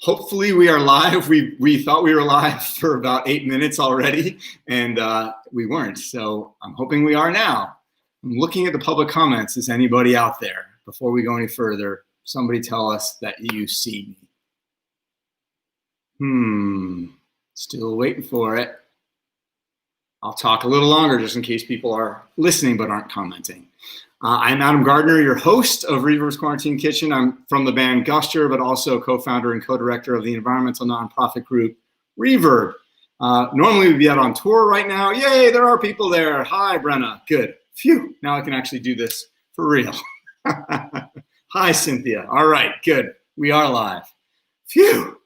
Hopefully we are live. We thought we were live for about 8 minutes already, and we weren't. So I'm hoping we are now. I'm looking at the public comments. Is anybody out there? Before we go any further, somebody tell us that you see me. Still waiting for it. I'll talk a little longer just in case people are listening but aren't commenting. I'm Adam Gardner, your host of REVERB's Quarantine Kitchen. I'm from the band Guster, but also co-founder and co-director of the environmental nonprofit group REVERB. Normally we'd be out on tour right now. Yay, there are people there. Hi, Brenna. Good. Phew, now I can actually do this for real. Hi, Cynthia. All right, good. We are live. Phew.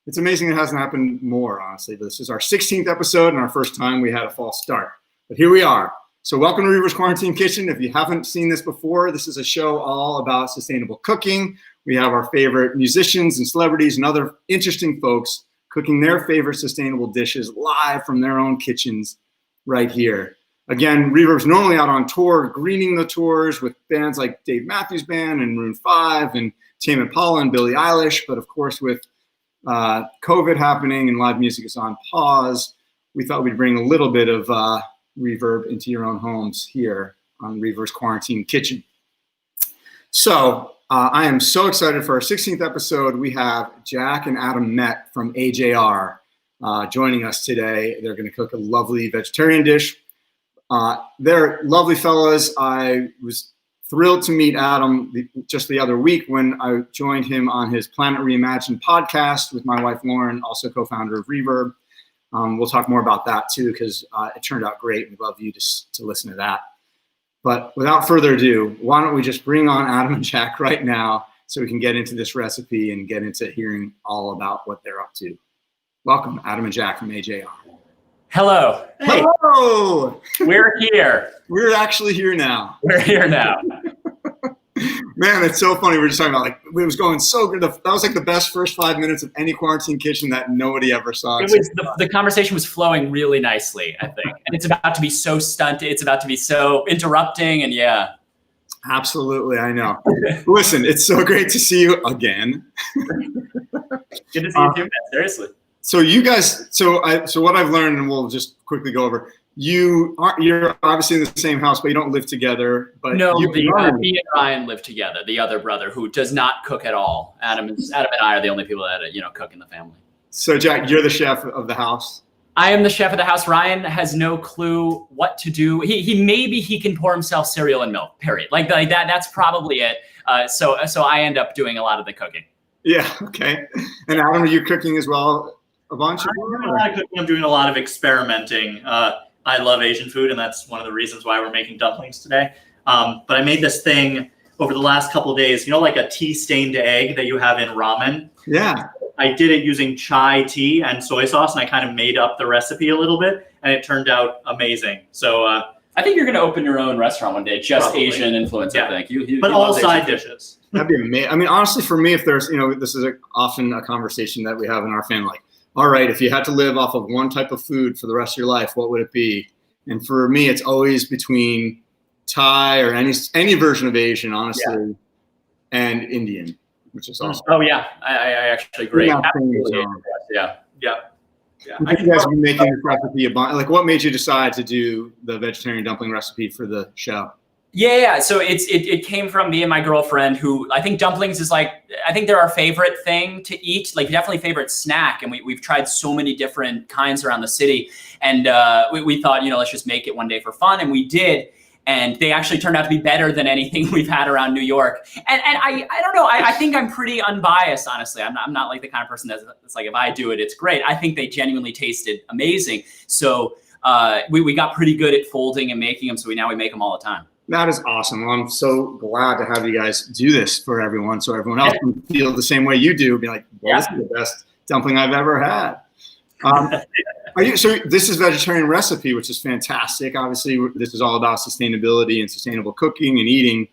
It's amazing it hasn't happened more, honestly. This is our 16th episode and our first time we had a false start. But here we are. So welcome to REVERB's Quarantine Kitchen. If you haven't seen this before, this is a show all about sustainable cooking. We have our favorite musicians and celebrities and other interesting folks cooking their favorite sustainable dishes live from their own kitchens right here. Again, REVERB's normally out on tour, greening the tours with bands like Dave Matthews Band and Maroon 5 and Tame Impala and Billie Eilish. But of course, with COVID happening and live music is on pause, we thought we'd bring a little bit of REVERB into your own homes here on REVERB's Quarantine Kitchen. So I am so excited for our 16th episode. We have Jack and Adam Met from AJR joining us today. They're going to cook a lovely vegetarian dish. They're lovely fellas. I was thrilled to meet Adam just the other week when I joined him on his Planet Reimagined podcast with my wife, Lauren, also co-founder of REVERB. We'll talk more about that too, because it turned out great. We'd love you to listen to that. But without further ado, why don't we just bring on Adam and Jack right now so we can get into this recipe and get into hearing all about what they're up to. Welcome, Adam and Jack from AJR. Hello. Hey. Hello. We're here. We're actually here now. We're here now. Man, it's so funny. We're just talking about, like, it was going so good. That was like the best first 5 minutes of any quarantine kitchen that nobody ever saw. It was the conversation was flowing really nicely, I think. And it's about to be so stunted. It's about to be so interrupting. And yeah. Absolutely. I know. Listen, it's so great to see you again. Good to see you too, man. Seriously. So you guys, so what I've learned, and we'll just quickly go over, you're obviously in the same house, but you don't live together. But no, me and Ryan live together, the other brother who does not cook at all. Adam and I are the only people that, cook in the family. So Jack, you're the chef of the house? I am the chef of the house. Ryan has no clue what to do. He can pour himself cereal and milk, period. Like that, that's probably it. So I end up doing a lot of the cooking. Yeah, okay. And Adam, are you cooking as well? A bunch? I'm doing a lot of experimenting. I love Asian food, and that's one of the reasons why we're making dumplings today. But I made this thing over the last couple of days, like a tea-stained egg that you have in ramen. Yeah. I did it using chai tea and soy sauce, and I kind of made up the recipe a little bit, and it turned out amazing. So I think you're going to open your own restaurant one day, just probably. Asian influence, yeah. I think. But all side dishes. That'd be amazing. I mean, honestly, for me, if there's, this is often a conversation that we have in our family. Like, all right, if you had to live off of one type of food for the rest of your life, what would it be? And for me, it's always between Thai or any version of Asian, honestly, and Indian, which is awesome. Oh yeah, I actually agree. Yeah. I think you guys have been making this recipe like, what made you decide to do the vegetarian dumpling recipe for the show? Yeah. So it came from me and my girlfriend, who I think dumplings is I think they're our favorite thing to eat, like definitely favorite snack. And we've tried so many different kinds around the city. And we thought, let's just make it one day for fun. And we did. And they actually turned out to be better than anything we've had around New York. And I don't know, I think I'm pretty unbiased, honestly. I'm not like the kind of person that's like, if I do it, it's great. I think they genuinely tasted amazing. So we got pretty good at folding and making them. So now we make them all the time. That is awesome. Well, I'm so glad to have you guys do this for everyone, so everyone else can feel the same way you do. Be like, well, this is the best dumpling I've ever had. So this is vegetarian recipe, which is fantastic. Obviously, this is all about sustainability and sustainable cooking and eating.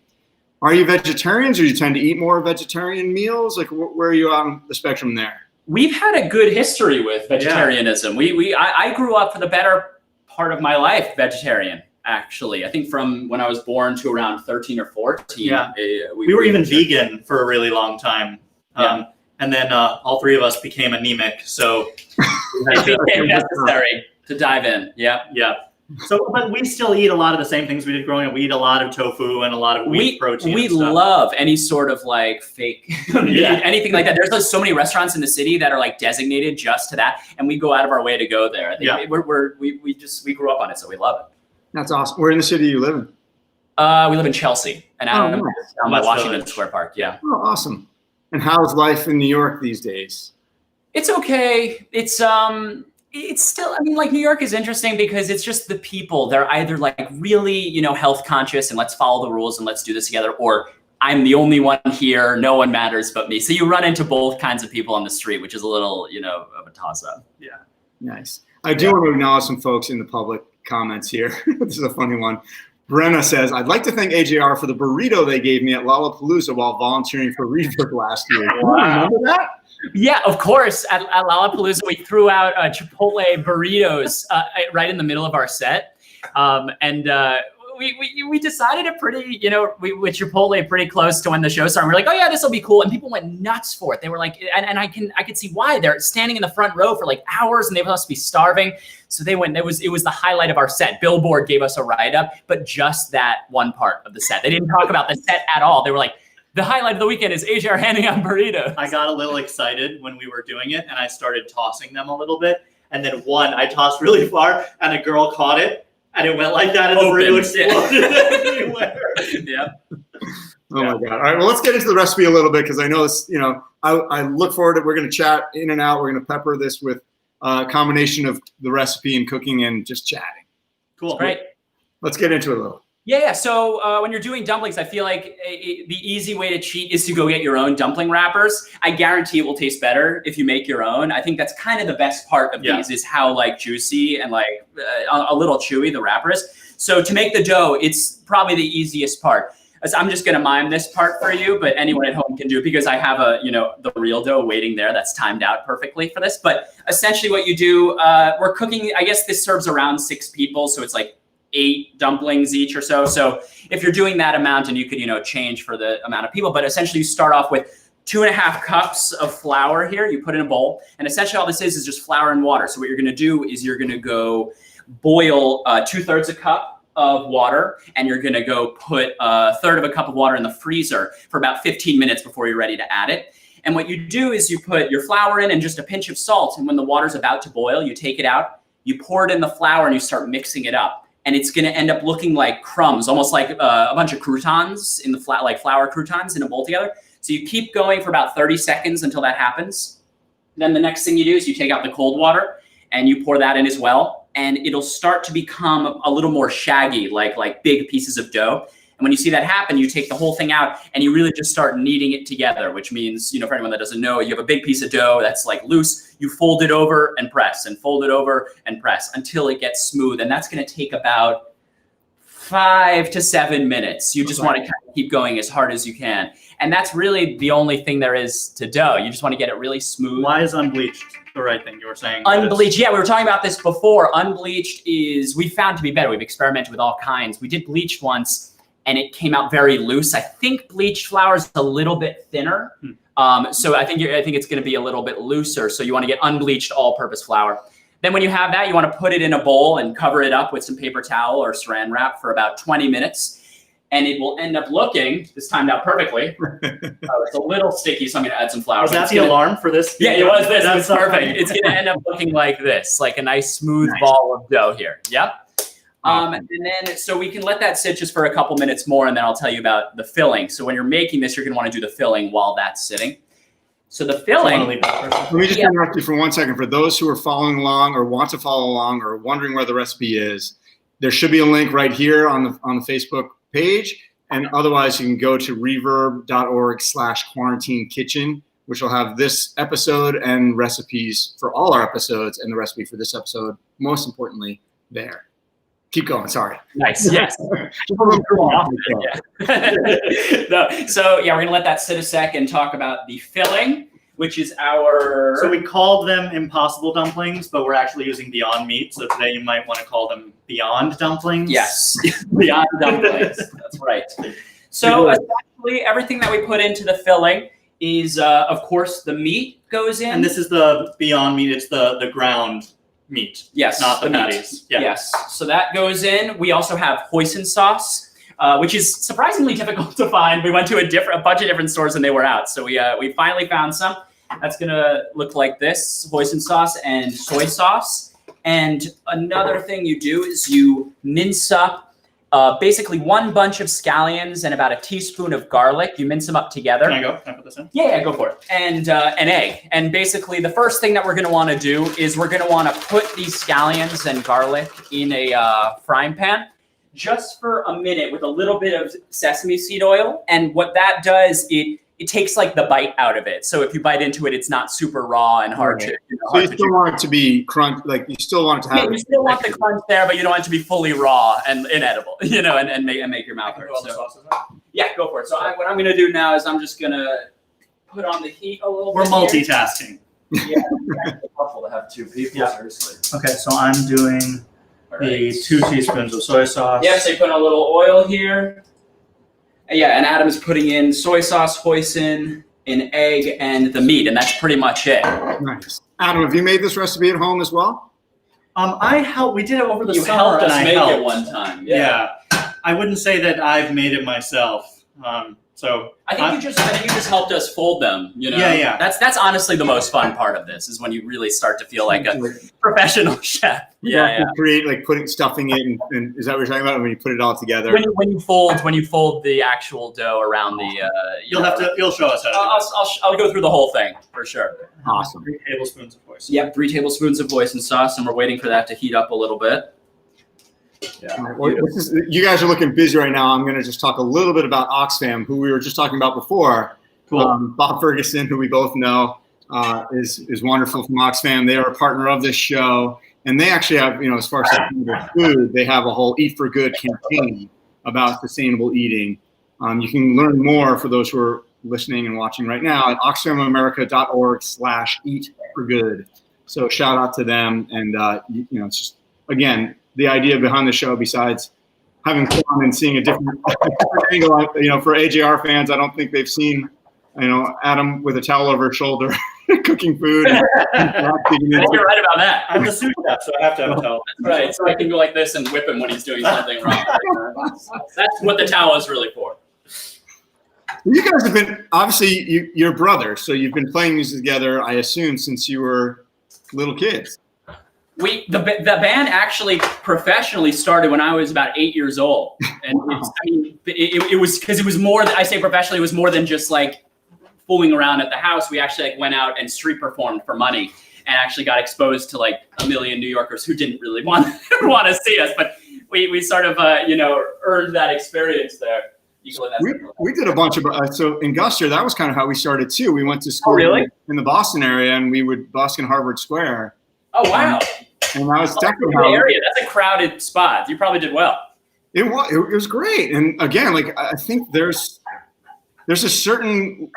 Are you vegetarians, or you tend to eat more vegetarian meals? Like, where are you on the spectrum there? We've had a good history with vegetarianism. Yeah. I grew up for the better part of my life vegetarian. Actually, I think from when I was born to around 13 or 14. Yeah, we were even vegan for a really long time. And and then all three of us became anemic. So it became necessary to dive in. Yeah. Yeah. So, but we still eat a lot of the same things we did growing up. We eat a lot of tofu and a lot of wheat protein. We and stuff. love any sort of like fake, anything like that. There's like so many restaurants in the city that are like designated just to that, and we go out of our way to go there. I think we grew up on it, so we love it. That's awesome. Where in the city you live in? We live in Chelsea, and down by Washington Square Park. Yeah. Oh, awesome. And how's life in New York these days? It's okay. It's still, I mean, like New York is interesting because it's just the people. They're either like really, health conscious and let's follow the rules and let's do this together, or I'm the only one here. No one matters but me. So you run into both kinds of people on the street, which is a little, of a toss up. Yeah. Nice. I do want to acknowledge some folks in the public comments here. This is a funny one. Brenna says, I'd like to thank AJR for the burrito they gave me at Lollapalooza while volunteering for REVERB last year. Wow. Remember that? Yeah, of course. At Lollapalooza, we threw out Chipotle burritos right in the middle of our set. We decided it pretty, with Chipotle pretty close to when the show started. We're like, oh yeah, this will be cool. And people went nuts for it. They were like, and I could see why. They're standing in the front row for like hours and they must be starving. So they went, it was the highlight of our set. Billboard gave us a write-up, but just that one part of the set. They didn't talk about the set at all. They were like, the highlight of the weekend is AJR handing out burritos. I got a little excited when we were doing it, and I started tossing them a little bit. And then one, I tossed really far, and a girl caught it, and it went like that, and the burrito exploded everywhere. Yep. Oh my God. All right, well, let's get into the recipe a little bit because I know this, I look forward to it. We're going to chat in and out. We're going to pepper this with a combination of the recipe and cooking and just chatting. Cool. Right. Let's get into it a little. Yeah. So when you're doing dumplings, I feel like the easy way to cheat is to go get your own dumpling wrappers. I guarantee it will taste better if you make your own. I think that's kind of the best part of these is how like juicy and like a little chewy the wrapper is. So to make the dough, it's probably the easiest part. I'm just going to mime this part for you, but anyone at home can do it because I have the real dough waiting there that's timed out perfectly for this. But essentially what you do, we're cooking, I guess this serves around 6 people. So it's like 8 dumplings each or so. So if you're doing that amount, and you could, change for the amount of people, but essentially you start off with 2.5 cups of flour here. You put in a bowl, and essentially all this is just flour and water. So what you're going to do is you're going to go boil 2/3 a cup of water, and you're going to go put 1/3 of a cup of water in the freezer for about 15 minutes before you're ready to add it. And what you do is you put your flour in and just a pinch of salt. And when the water's about to boil, you take it out, you pour it in the flour, and you start mixing it up. And it's going to end up looking like crumbs, almost like a bunch of croutons in the like flour croutons in a bowl together. So you keep going for about 30 seconds until that happens. Then the next thing you do is you take out the cold water and you pour that in as well. And it'll start to become a little more shaggy, like big pieces of dough. And when you see that happen, you take the whole thing out and you really just start kneading it together, which means, for anyone that doesn't know, you have a big piece of dough that's like loose, you fold it over and press and fold it over and press until it gets smooth. And that's going to take about 5 to 7 minutes. You just want to kind of keep going as hard as you can. And that's really the only thing there is to dough. You just want to get it really smooth. Why is unbleached the right thing you were saying? Unbleached, yeah, we were talking about this before. Unbleached is, we found to be better. We've experimented with all kinds. We did bleached once, and it came out very loose. I think bleached flour is a little bit thinner. So I think it's going to be a little bit looser. So you want to get unbleached all-purpose flour. Then when you have that, you want to put it in a bowl and cover it up with some paper towel or saran wrap for about 20 minutes. And it will end up looking, this timed out perfectly. It's a little sticky, so I'm going to add some flour. Was that the alarm for this? Yeah, it was this. It's perfect. It's going to end up looking like this, like a nice smooth ball of dough here. Yep. And then, so we can let that sit just for a couple minutes more, and then I'll tell you about the filling. So when you're making this, you're going to want to do the filling while that's sitting. So the filling. Let me just interrupt you for 1 second. For those who are following along or want to follow along or wondering where the recipe is, there should be a link right here on the Facebook page. And otherwise, you can go to reverb.org/quarantine-kitchen, which will have this episode and recipes for all our episodes and the recipe for this episode, most importantly, there. Keep going. Sorry. Nice. Yes. So yeah, we're going to let that sit a sec and talk about the filling, which is our... So we called them Impossible Dumplings, but we're actually using Beyond Meat. So today you might want to call them Beyond Dumplings. Yes. Beyond Dumplings. That's right. So essentially everything that we put into the filling is, of course, the meat goes in. And this is the Beyond Meat. It's the ground meat. Yes, not the meat. patties. Yeah. Yes, so that goes in. We also have hoisin sauce, which is surprisingly difficult to find. We went to a bunch of different stores and they were out. So we finally found some. That's gonna look like this: hoisin sauce and soy sauce. And another thing you do is you mince up basically one bunch of scallions and about a teaspoon of garlic. You mince them up together. Can I go? Can I put this in? Yeah, go for it. And an egg. And basically the first thing that we're gonna wanna do is we're gonna wanna put these scallions and garlic in a frying pan just for a minute with a little bit of sesame seed oil. And what that does, it takes like the bite out of it. So if you bite into it, it's not super raw and hard to. So you still want it to be crunch, like you still want it to have. Yeah, you still want the crunch there, but you don't want it to be fully raw and inedible, and make your mouth hurt. So, yeah, go for it. So what I'm gonna do now is I'm just gonna put on the heat a little We're bit. multitasking. Yeah, it's helpful to have two people. Yeah. Seriously. Okay, so I'm doing the 2 teaspoons of soy sauce. Yeah, so you put a little oil here. Yeah, and Adam's putting in soy sauce, hoisin, an egg, and the meat, and that's pretty much it. Nice. Adam, have you made this recipe at home as well? I helped. We did it over the You summer, helped and us I make helped. it one time. Yeah. I wouldn't say that I've made it myself. So I think you just helped us fold them. Yeah. That's honestly the most fun part of this is when you really start to feel like a professional chef. Yeah. Create like putting stuffing it, and is that what you're talking about? When you put it all together. When you fold the actual dough around the. You'll show us how to do it. I'll go through the whole thing for sure. Awesome. 3 tablespoons of hoisin. Yep, 3 tablespoons of hoisin sauce, and we're waiting for that to heat up a little bit. Yeah. Well, you guys are looking busy right now. I'm going to just talk a little bit about Oxfam, who we were just talking about before. Cool. Bob Ferguson, who we both know, is wonderful from Oxfam. They are a partner of this show, and they actually have, as far as sustainable food, they have a whole Eat for Good campaign about sustainable eating. You can learn more for those who are listening and watching right now at oxfamamerica.org/eatforgood. So shout out to them, and it's just again. The idea behind the show, besides having fun and seeing a different angle, for AJR fans, I don't think they've seen, Adam with a towel over his shoulder cooking food. You're right about that. I'm the sous chef, so I have to have a towel. That's right. So I can go like this and whip him when he's doing something wrong. That's what the towel is really for. You guys have been, obviously, you're brothers, so you've been playing music together, I assume, since you were little kids. The band actually professionally started when I was about 8 years old, and it was because it was more. I say professionally, it was more than just like fooling around at the house. We actually went out and street performed for money, and actually got exposed to like a million New Yorkers who didn't really want to see us, but we sort of earned that experience there. We did a bunch of so in Guster, that was kind of how we started too. We went to school in the Boston area, and we would busk in Harvard Square. Oh wow! And that was definitely the area. That's a crowded spot. You probably did well. It was great, and again, like I think there's a certain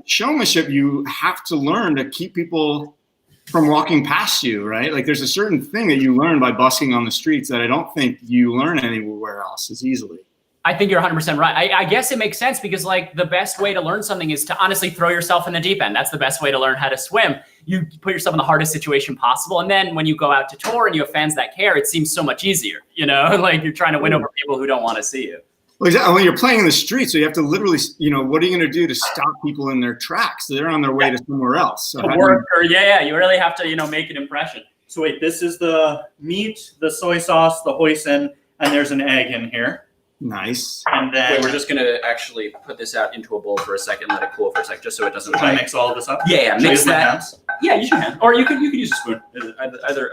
showmanship you have to learn to keep people from walking past you, right? Like there's a certain thing that you learn by busking on the streets that I don't think you learn anywhere else as easily. I think you're 100% right. I guess it makes sense because like the best way to learn something is to honestly throw yourself in the deep end. That's the best way to learn how to swim. You put yourself in the hardest situation possible. And then when you go out to tour and you have fans that care, it seems so much easier, like you're trying to win over people who don't want to see you. Well, exactly. When you're playing in the street, so you have to literally, what are you going to do to stop people in their tracks? They're on their way to somewhere else. So you really have to, make an impression. So wait, this is the meat, the soy sauce, the hoisin, and there's an egg in here. Nice. And then we're just going to actually put this out into a bowl for a second, let it cool for a second, just so it doesn't. Can I mix all of this up? Yeah, Should I mix use my that. hands? Yeah, use your hand, or you can use a spoon.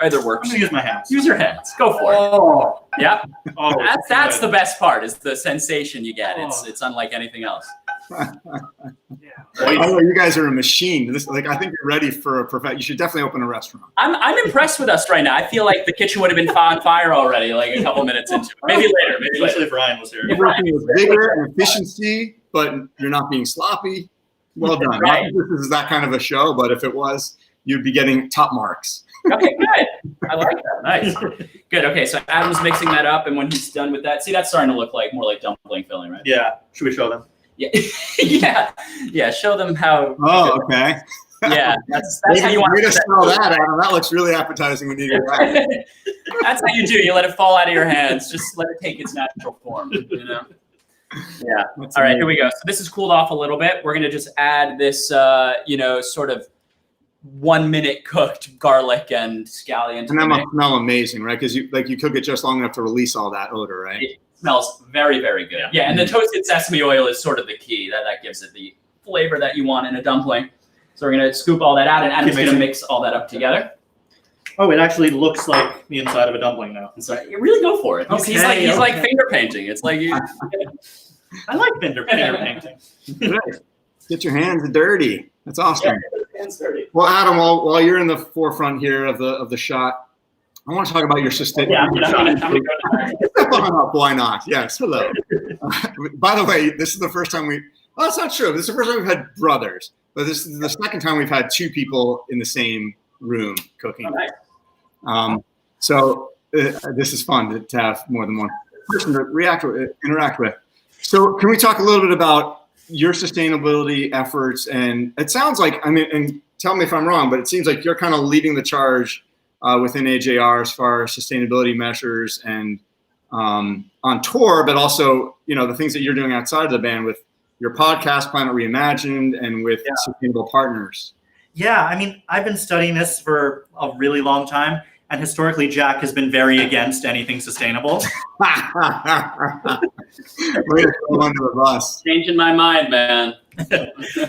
Either works. I'm gonna use my hands. Use your hands. Go for it. Oh, Yeah. oh, That's good. the best part. Is the sensation you get. It's unlike anything else. I know you guys are a machine. I think you're ready for a perfect. You should definitely open a restaurant. I'm impressed with us right now. I feel like the kitchen would have been on fire already, like a couple minutes into it. Maybe later. Especially if Ryan was here. You're working with vigor and efficiency, but you're not being sloppy. Well done. Right. Not that this is that kind of a show, but if it was, you'd be getting top marks. Okay, good. I like that. Nice. Good. Okay, so Adam's mixing that up, and when he's done with that, see, that's starting to look like more like dumpling filling, right? Yeah. Should we show them? Yeah, yeah. Show them how. Oh, okay. Yeah, that's how you want to smell that, Adam. That looks really appetizing when you do that. That's how you do. You let it fall out of your hands. Just let it take its natural form. You know. Yeah. That's All right, amazing. here we go. So this is cooled off a little bit. We're gonna just add this, sort of 1 minute cooked garlic and scallion. And that must smell amazing, right? Because you cook it just long enough to release all that odor, right? It smells very, very good. Yeah, and the toasted sesame oil is sort of the key. That gives it the flavor that you want in a dumpling. So we're gonna scoop all that out, and Adam's gonna mix all that up together. Oh, it actually looks like the inside of a dumpling now. So you really go for it. He's like finger painting. It's like I like finger painting. Get your hands dirty. That's awesome. Yeah, hands dirty. Well, Adam, while you're in the forefront here of the shot, I want to talk about your sustainability. Yeah, I'm gonna go Why not? Yes. Hello. By the way, this is the first time well, that's not true. This is the first time we've had brothers, but this is the second time we've had two people in the same room cooking. All right. So this is fun to have more than one person to interact with. So can we talk a little bit about your sustainability efforts? And it sounds like, and tell me if I'm wrong, but it seems like you're kind of leading the charge within AJR as far as sustainability measures and on tour, but also, the things that you're doing outside of the band with your podcast, Planet Reimagined, and with sustainable partners. Yeah, I've been studying this for a really long time, and historically, Jack has been very against anything sustainable. Way to go under the bus. Changing my mind, man.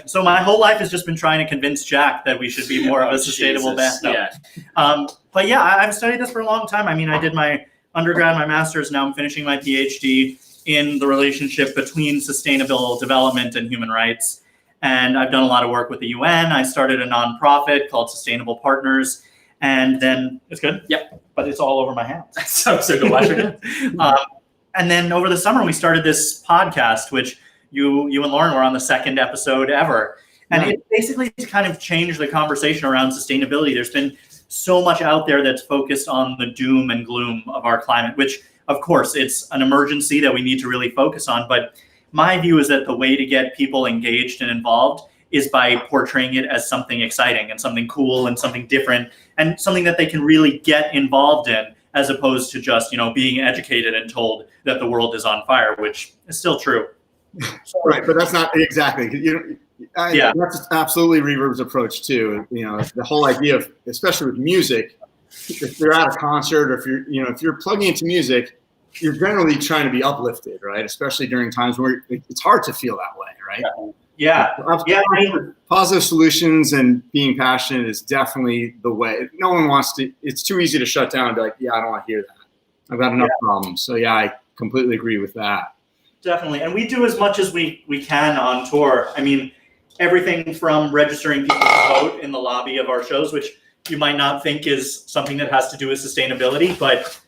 So my whole life has just been trying to convince Jack that we should be more of a sustainable band. No. Yeah. But yeah, I've studied this for a long time. I did my undergrad, my master's. Now I'm finishing my PhD in the relationship between sustainable development and human rights. And I've done a lot of work with the UN. I started a nonprofit called Sustainable Partners. And then it's good. Yep. But it's all over my hands. so go wash your hands. And then over the summer, we started this podcast, which you and Lauren were on the second episode ever. And it basically kind of changed the conversation around sustainability. There's been so much out there that's focused on the doom and gloom of our climate, which, of course, it's an emergency that we need to really focus on. But my view is that the way to get people engaged and involved is by portraying it as something exciting and something cool and something different and something that they can really get involved in, as opposed to just, being educated and told that the world is on fire, which is still true. Right, but that's not exactly. That's absolutely Reverb's approach too. The whole idea of, especially with music, if you're at a concert or if you're plugging into music, you're generally trying to be uplifted, right? Especially during times where it's hard to feel that way, right? Yeah. Positive solutions and being passionate is definitely the way. No one wants to. It's too easy to shut down and be like, yeah, I don't want to hear that. I've got enough problems. So yeah, I completely agree with that. Definitely. And we do as much as we can on tour. Everything from registering people to vote in the lobby of our shows, which you might not think is something that has to do with sustainability, but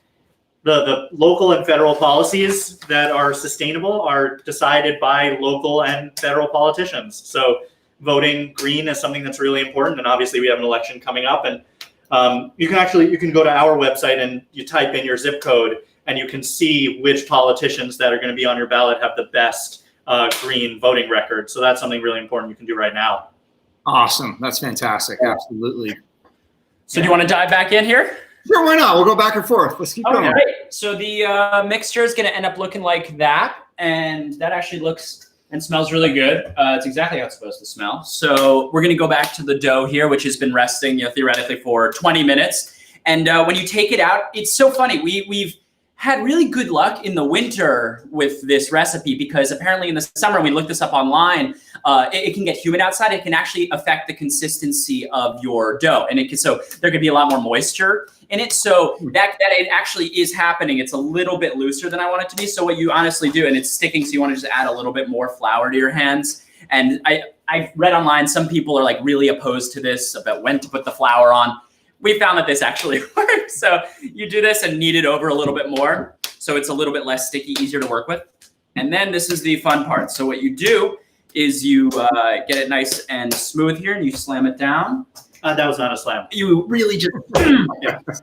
the local and federal policies that are sustainable are decided by local and federal politicians. So voting green is something that's really important. And obviously we have an election coming up, and you can go to our website and you type in your zip code and you can see which politicians that are going to be on your ballot have the best green voting record. So that's something really important you can do right now. Awesome. That's fantastic. Absolutely. So do you want to dive back in here? Sure, why not? We'll go back and forth. Let's keep going. Great. So the mixture is going to end up looking like that. And that actually looks and smells really good. It's exactly how it's supposed to smell. So we're going to go back to the dough here, which has been resting, theoretically for 20 minutes. And when you take it out, it's so funny. We've had really good luck in the winter with this recipe, because apparently in the summer, we looked this up online, it can get humid outside. It can actually affect the consistency of your dough. And so there could be a lot more moisture in it. So that it actually is happening. It's a little bit looser than I want it to be. So what you honestly do, and it's sticking, so you want to just add a little bit more flour to your hands. And I've read online, some people are like really opposed to this about when to put the flour on. We found that this actually works. So you do this and knead it over a little bit more, so it's a little bit less sticky, easier to work with. And then this is the fun part. So what you do is you get it nice and smooth here, and you slam it down. That was not a slam. You really just slam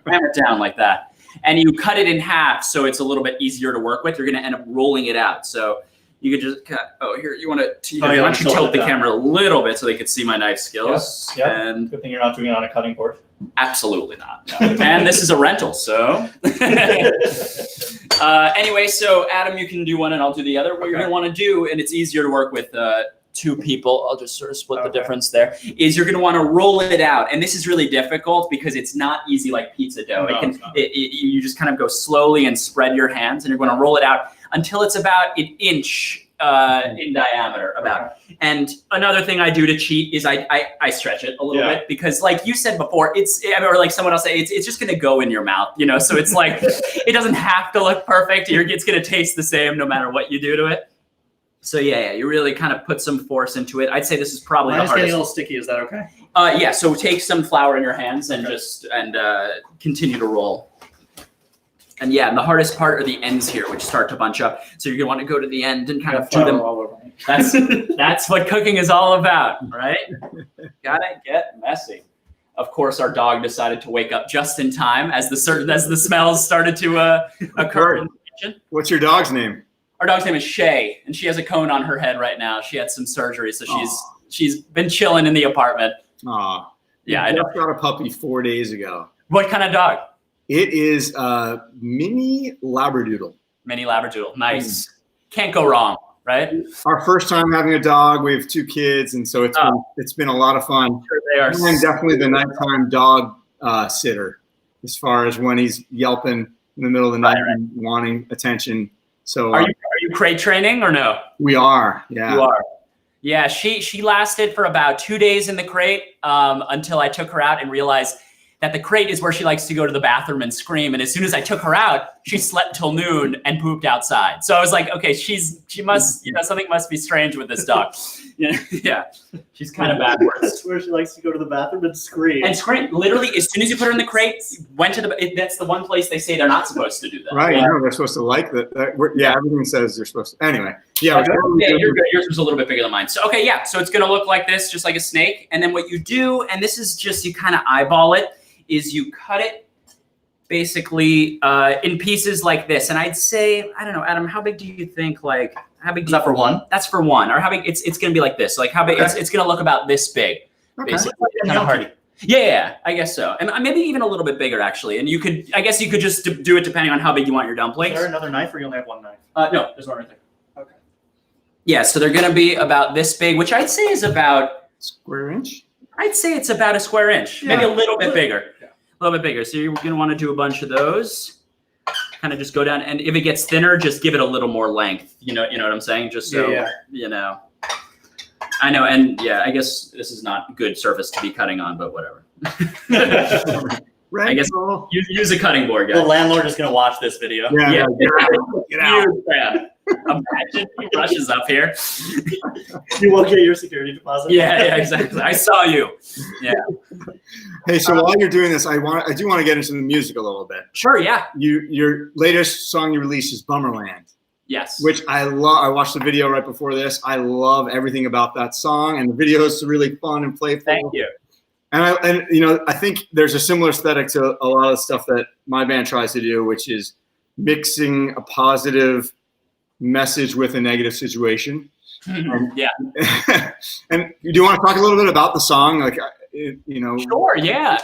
it down like that. And you cut it in half so it's a little bit easier to work with. You're going to end up rolling it out. So You could just cut. Oh, here, you want to Oh, yeah, why don't you tilt tilt it the down. camera a little bit so they could see my knife skills? Yep, yep. And Good thing you're not doing it on a cutting board. absolutely not. No. And this is a rental, so. Anyway, so Adam, you can do one and I'll do the other. What you're Okay. gonna want to do, and it's easier to work with two people, I'll just sort of split the Okay. difference there, is you're gonna want to roll it out. And this is really difficult because it's not easy like pizza dough. No, It can, it's not. you just kind of go slowly and spread your hands, and you're gonna roll it out until it's about an inch in diameter, about. And another thing I do to cheat is I stretch it a little Yeah. bit, because like you said before, or like someone else said, it's just gonna go in your mouth, you know. So it's like it doesn't have to look perfect. It's gonna taste the same no matter what you do to it. So yeah, you really kind of put some force into it. I'd say this is probably Mine's the getting a hardest. little sticky. Is that okay? Yeah, so take some flour in your hands and Okay. just continue to roll. And yeah, and the hardest part are the ends here, which start to bunch up. So you're gonna want to go to the end and kind of do them. all over me. That's what cooking is all about, right? Gotta get messy. Of course, our dog decided to wake up just in time as the smells started to occur in the kitchen. What's your dog's name? Our dog's name is Shay, and she has a cone on her head right now. She had some surgery, so she's been chilling in the apartment. Aw. Yeah, I know. just got a puppy 4 days ago. What kind of dog? It is a mini Labradoodle. Mini Labradoodle. Nice. Can't go wrong, right? Our first time having a dog. We have 2 kids, and so it's been a lot of fun. Sure they are. I'm definitely the nighttime dog sitter, as far as when he's yelping in the middle of the night and wanting attention. So Are you crate training or no? we are, yeah. You are. Yeah, she lasted for about 2 days in the crate until I took her out and realized that the crate is where she likes to go to the bathroom and scream. And as soon as I took her out, she slept till noon and pooped outside. So I was like, okay, she must, something must be strange with this dog. Yeah, she's kind of backwards. That's where she likes to go to the bathroom and scream. And scream, literally, as soon as you put her in the crate, went to that's the one place they say they're not supposed to do that. Right, Yeah. no, they're supposed to like that. Everything says they're supposed to. Anyway, yeah. Okay, you're good. Yours was a little bit bigger than mine. So, okay, yeah. So it's going to look like this, just like a snake. And then what you do, and this is just, you kind of eyeball it, is you cut it basically in pieces like this. And I'd say, I don't know, Adam, how big do you think, like, how big Is that for one? That's for one. Or how big, it's going to be like this. Like how big, Okay. it's going to look about this big, Okay. basically. Kind of hard. Yeah, I guess so. And maybe even a little bit bigger, actually. And I guess you could just do it depending on how big you want your dumplings. Is there another knife, or you only have one knife? No, there's one right there. Okay. Yeah, so they're going to be about this big, which I'd say is about, Square inch? I'd say it's about a square inch, maybe a Yeah. little bit bigger. Yeah. A little bit bigger. So you're going to want to do a bunch of those. Kind of just go down, and if it gets thinner, just give it a little more length. You know what I'm saying? Just so Yeah. you know. I know, and yeah, I guess this is not good surface to be cutting on, but whatever. Right. I guess use a cutting board, The guys. landlord is going to watch this video. Yeah. Yeah. Get out. Get out. Huge fan. Imagine he rushes up here. You won't get your security deposit. Yeah, exactly. I saw you. Yeah. Hey, so while you're doing this, I do want to get into the music a little bit. Sure. Yeah. Your latest song you released is Bummerland, Yes. which I love. I watched the video right before this. I love everything about that song, and the video is really fun and playful. Thank you. And I think there's a similar aesthetic to a lot of stuff that my band tries to do, which is mixing a positive message with a negative situation. Yeah. And do you want to talk a little bit about the song? Like, Sure. Yeah.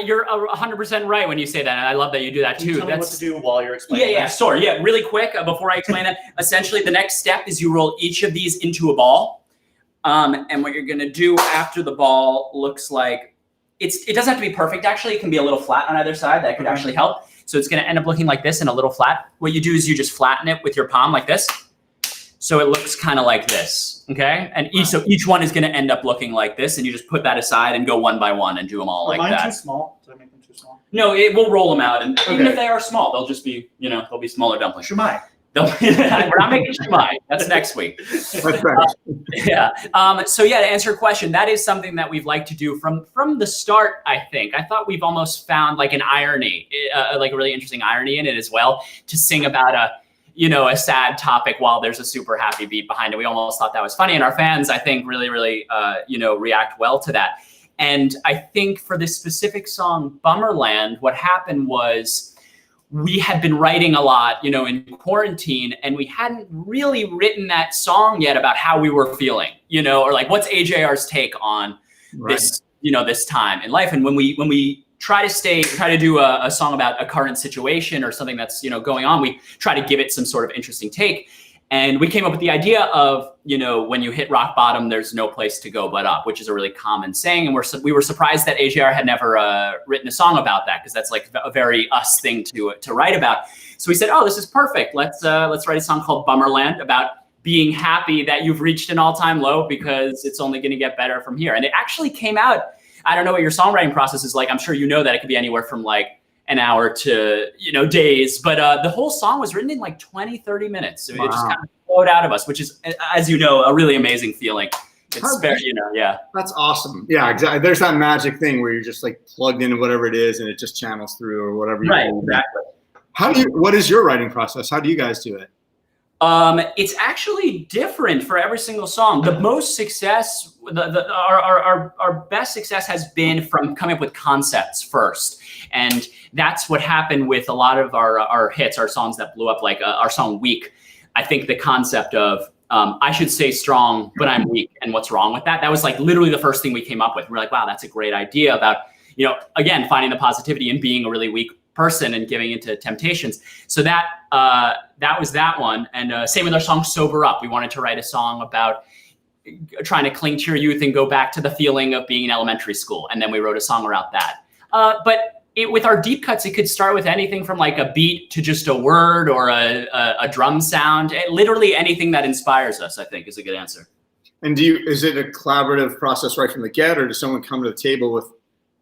You're 100% right when you say that. And I love that you do that Can you too. tell me what to do while you're explaining Yeah. that? Sure. Yeah. Really quick before I explain that. Essentially, the next step is you roll each of these into a ball. And what you're going to do after the ball looks like it doesn't have to be perfect. Actually, it can be a little flat on either side. That could actually help. So it's going to end up looking like this and a little flat. What you do is you just flatten it with your palm like this. So it looks kind of like this. Okay. And each one is going to end up looking like this. And you just put that aside and go one by one and do them all Are like mine that. too small? Did I make them too small? No, we'll roll them out. And even Okay. if they are small, they'll just be, they'll be smaller dumplings. Shumai. We're not making shumai. That's next week. That's right. Yeah. So yeah, to answer your question, that is something that we've liked to do from the start. I think I thought we've almost found like an irony, like a really interesting irony in it as well, to sing about a sad topic while there's a super happy beat behind it. We almost thought that was funny, and our fans, I think, really, really, react well to that. And I think for this specific song, Bummerland, what happened was we had been writing a lot, you know, in quarantine, and we hadn't really written that song yet about how we were feeling, you know, or like what's AJR's take on this, you know, this time in life. And when we try to do a song about a current situation or something that's, you know, going on, we try to give it some sort of interesting take. And we came up with the idea of, you know, when you hit rock bottom, there's no place to go but up, which is a really common saying. And we were surprised that AJR had never written a song about that, because that's like a very us thing to write about. So we said, oh, this is perfect. Let's write a song called Bummerland about being happy that you've reached an all-time low, because it's only going to get better from here. And it actually came out. I don't know what your songwriting process is like. I'm sure you know that it could be anywhere from like an hour to, you know, days. But the whole song was written in like 20, 30 minutes. So it just kind of flowed out of us, which is, as you know, a really amazing feeling. It's very, you know, yeah. That's awesome. Yeah, exactly. There's that magic thing where you're just like plugged into whatever it is and it just channels through or whatever. Right, exactly. What is your writing process? How do you guys do it? It's actually different for every single song. The most success, our best success has been from coming up with concepts first. And that's what happened with a lot of our hits, our songs that blew up, like our song Weak. I think the concept of, I should stay strong, but I'm weak, and what's wrong with that? That was like literally the first thing we came up with. We're like, wow, that's a great idea about, you know, again, finding the positivity in being a really weak person and giving into temptations. So that was that one. And same with our song Sober Up. We wanted to write a song about trying to cling to your youth and go back to the feeling of being in elementary school. And then we wrote a song around that. But with our deep cuts, it could start with anything from like a beat to just a word or a drum sound. Literally anything that inspires us, I think, is a good answer. And is it a collaborative process right from the get, or does someone come to the table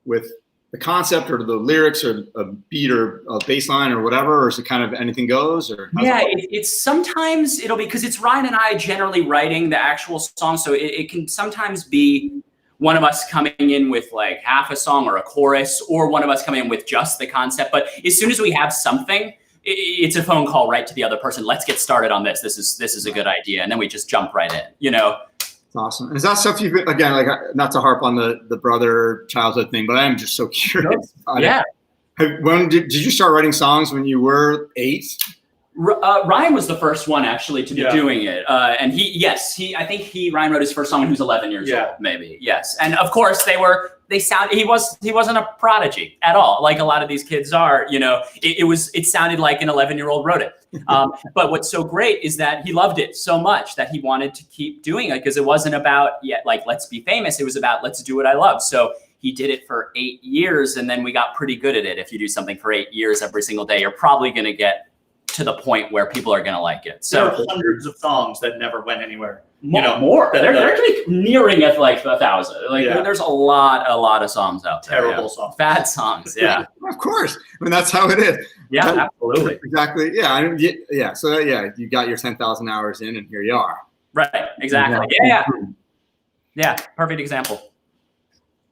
with the concept or the lyrics or a beat or a bass line or whatever, or is it kind of anything goes? Or yeah, it's sometimes it'll be, because it's Ryan and I generally writing the actual song, so it can sometimes be one of us coming in with like half a song or a chorus, or one of us coming in with just the concept. But as soon as we have something, it's a phone call right to the other person. Let's get started on this. This is a good idea, and then we just jump right in. You know. Awesome. Is that stuff you've been, again, like, not to harp on the brother childhood thing, but I am just so curious. Yeah. When did you start writing songs? When you were 8? Ryan was the first one actually to be doing it. And I think Ryan wrote his first song when he was 11 years old, maybe. Yes. And of course he wasn't a prodigy at all. Like a lot of these kids are, you know, it sounded like an 11-year-old wrote it. But what's so great is that he loved it so much that he wanted to keep doing it, because it wasn't about like, let's be famous. It was about, let's do what I love. So he did it for 8 years, and then we got pretty good at it. If you do something for 8 years every single day, you're probably going to get to the point where people are going to like it. So there are hundreds of songs that never went anywhere. More. They're actually nearing at like 1,000. Like there's a lot of songs out there. Terrible songs. Bad songs. Yeah. Of course. I mean, that's how it is. Yeah, absolutely. Exactly. Yeah. So you got your 10,000 hours in, and here you are. Right. Exactly. Yeah. Perfect example.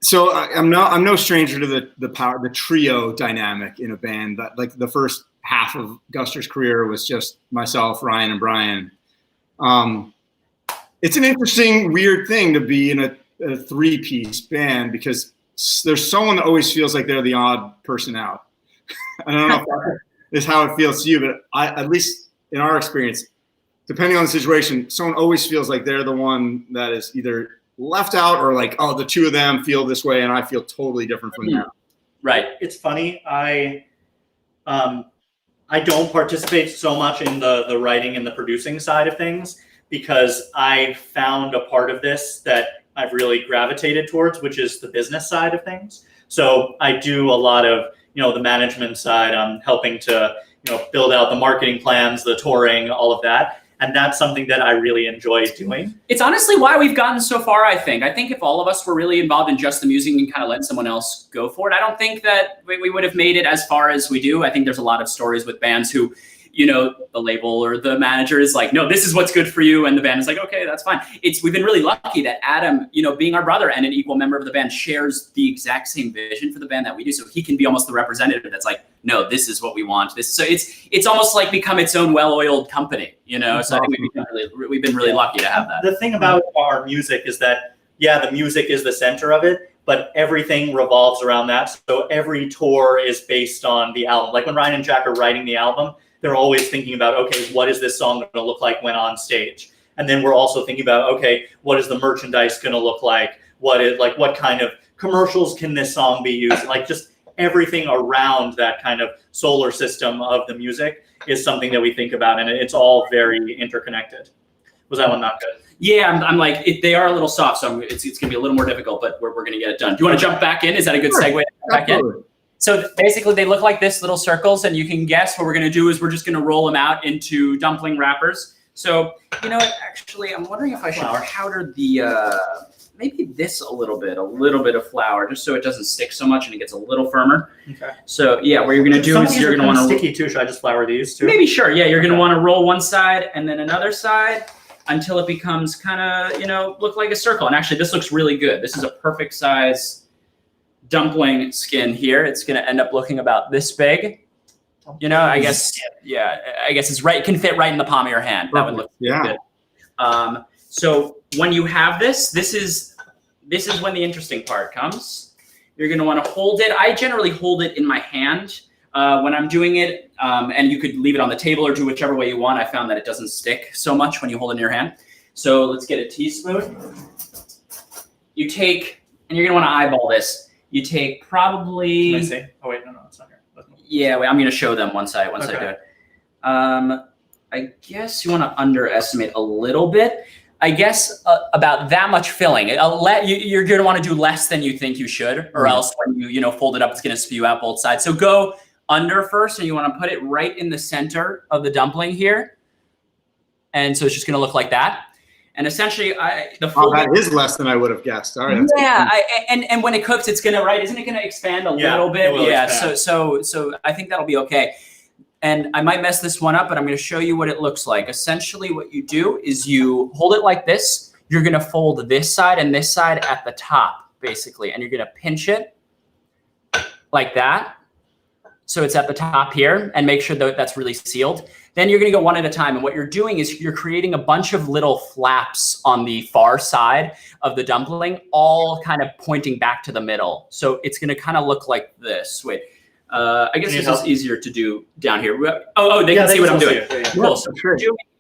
So I'm no stranger to the trio dynamic in a band. That, like, the first half of Guster's career was just myself, Ryan, and Brian. It's an interesting, weird thing to be in a 3-piece band, because there's someone that always feels like they're the odd person out. I don't know if that is how it feels to you, but at least in our experience, depending on the situation, someone always feels like they're the one that is either left out, or like, oh, the two of them feel this way and I feel totally different from them. Right. It's funny. I don't participate so much in the writing and the producing side of things, because I found a part of this that I've really gravitated towards, which is the business side of things. So I do a lot of, the management side. I'm helping to, build out the marketing plans, the touring, all of that. And that's something that I really enjoy doing. It's honestly why we've gotten so far, I think. I think if all of us were really involved in just the music and kind of let someone else go for it, I don't think that we would have made it as far as we do. I think there's a lot of stories with bands who, the label or the manager is like, no, this is what's good for you. And the band is like, okay, that's fine. We've been really lucky that Adam, being our brother and an equal member of the band, shares the exact same vision for the band that we do. So he can be almost the representative that's like, no, this is what we want. So it's almost like become its own well-oiled company, So I think we've been really lucky to have that. The thing about our music is that, the music is the center of it, but everything revolves around that. So every tour is based on the album. Like when Ryan and Jack are writing the album, they're always thinking about, okay, what is this song going to look like when on stage? And then we're also thinking about, okay, what is the merchandise going to look like? What kind of commercials can this song be used? Like just everything around that kind of solar system of the music is something that we think about, and it's all very interconnected. Was that one not good? Yeah, I'm like, they are a little soft, so it's going to be a little more difficult, but we're going to get it done. Do you want to jump back in? Is that a good segue? Back in? So basically, they look like this, little circles, and you can guess what we're going to do is we're just going to roll them out into dumpling wrappers. So, you know what, actually, I'm wondering if I should powder the, maybe this a little bit of flour, just so it doesn't stick so much and it gets a little firmer. Okay. So, yeah, what you're going to do is you're going to want to... sticky, too. Should I just flour these, too? Maybe, sure. Yeah, you're going to want to roll one side and then another side, until it becomes kind of, you know, look like a circle. And actually, this looks really good. This is a perfect size dumpling skin here. It's going to end up looking about this big. You know, I guess, yeah, I guess it's right. It can fit right in the palm of your hand. That would look good. So when you have this is when the interesting part comes. You're going to want to hold it. I generally hold it in my hand when I'm doing it, and you could leave it on the table or do whichever way you want. I found that it doesn't stick so much when you hold it in your hand. So let's get a teaspoon. You take, and you're going to want to eyeball this. You take probably... Can I see? Oh, wait, no, it's not here. Yeah, wait, I'm going to show them once I do it. I guess you want to underestimate a little bit. I guess about that much filling. You're going to want to do less than you think you should, or else when you fold it up, it's going to spew out both sides. So go under first, and you want to put it right in the center of the dumpling here. And so it's just going to look like that. And essentially, that is less than I would have guessed. All right. Yeah, and when it cooks, it's going to, isn't it going to expand a little bit? Yeah. So I think that'll be okay. And I might mess this one up, but I'm going to show you what it looks like. Essentially, what you do is you hold it like this. You're going to fold this side and this side at the top, basically, and you're going to pinch it like that. So it's at the top here, and make sure that that's really sealed. Then you're going to go one at a time. And what you're doing is you're creating a bunch of little flaps on the far side of the dumpling, all kind of pointing back to the middle. So it's going to kind of look like this. Wait, I guess this is easier to do down here. Oh, they can see what I'm doing. Cool. So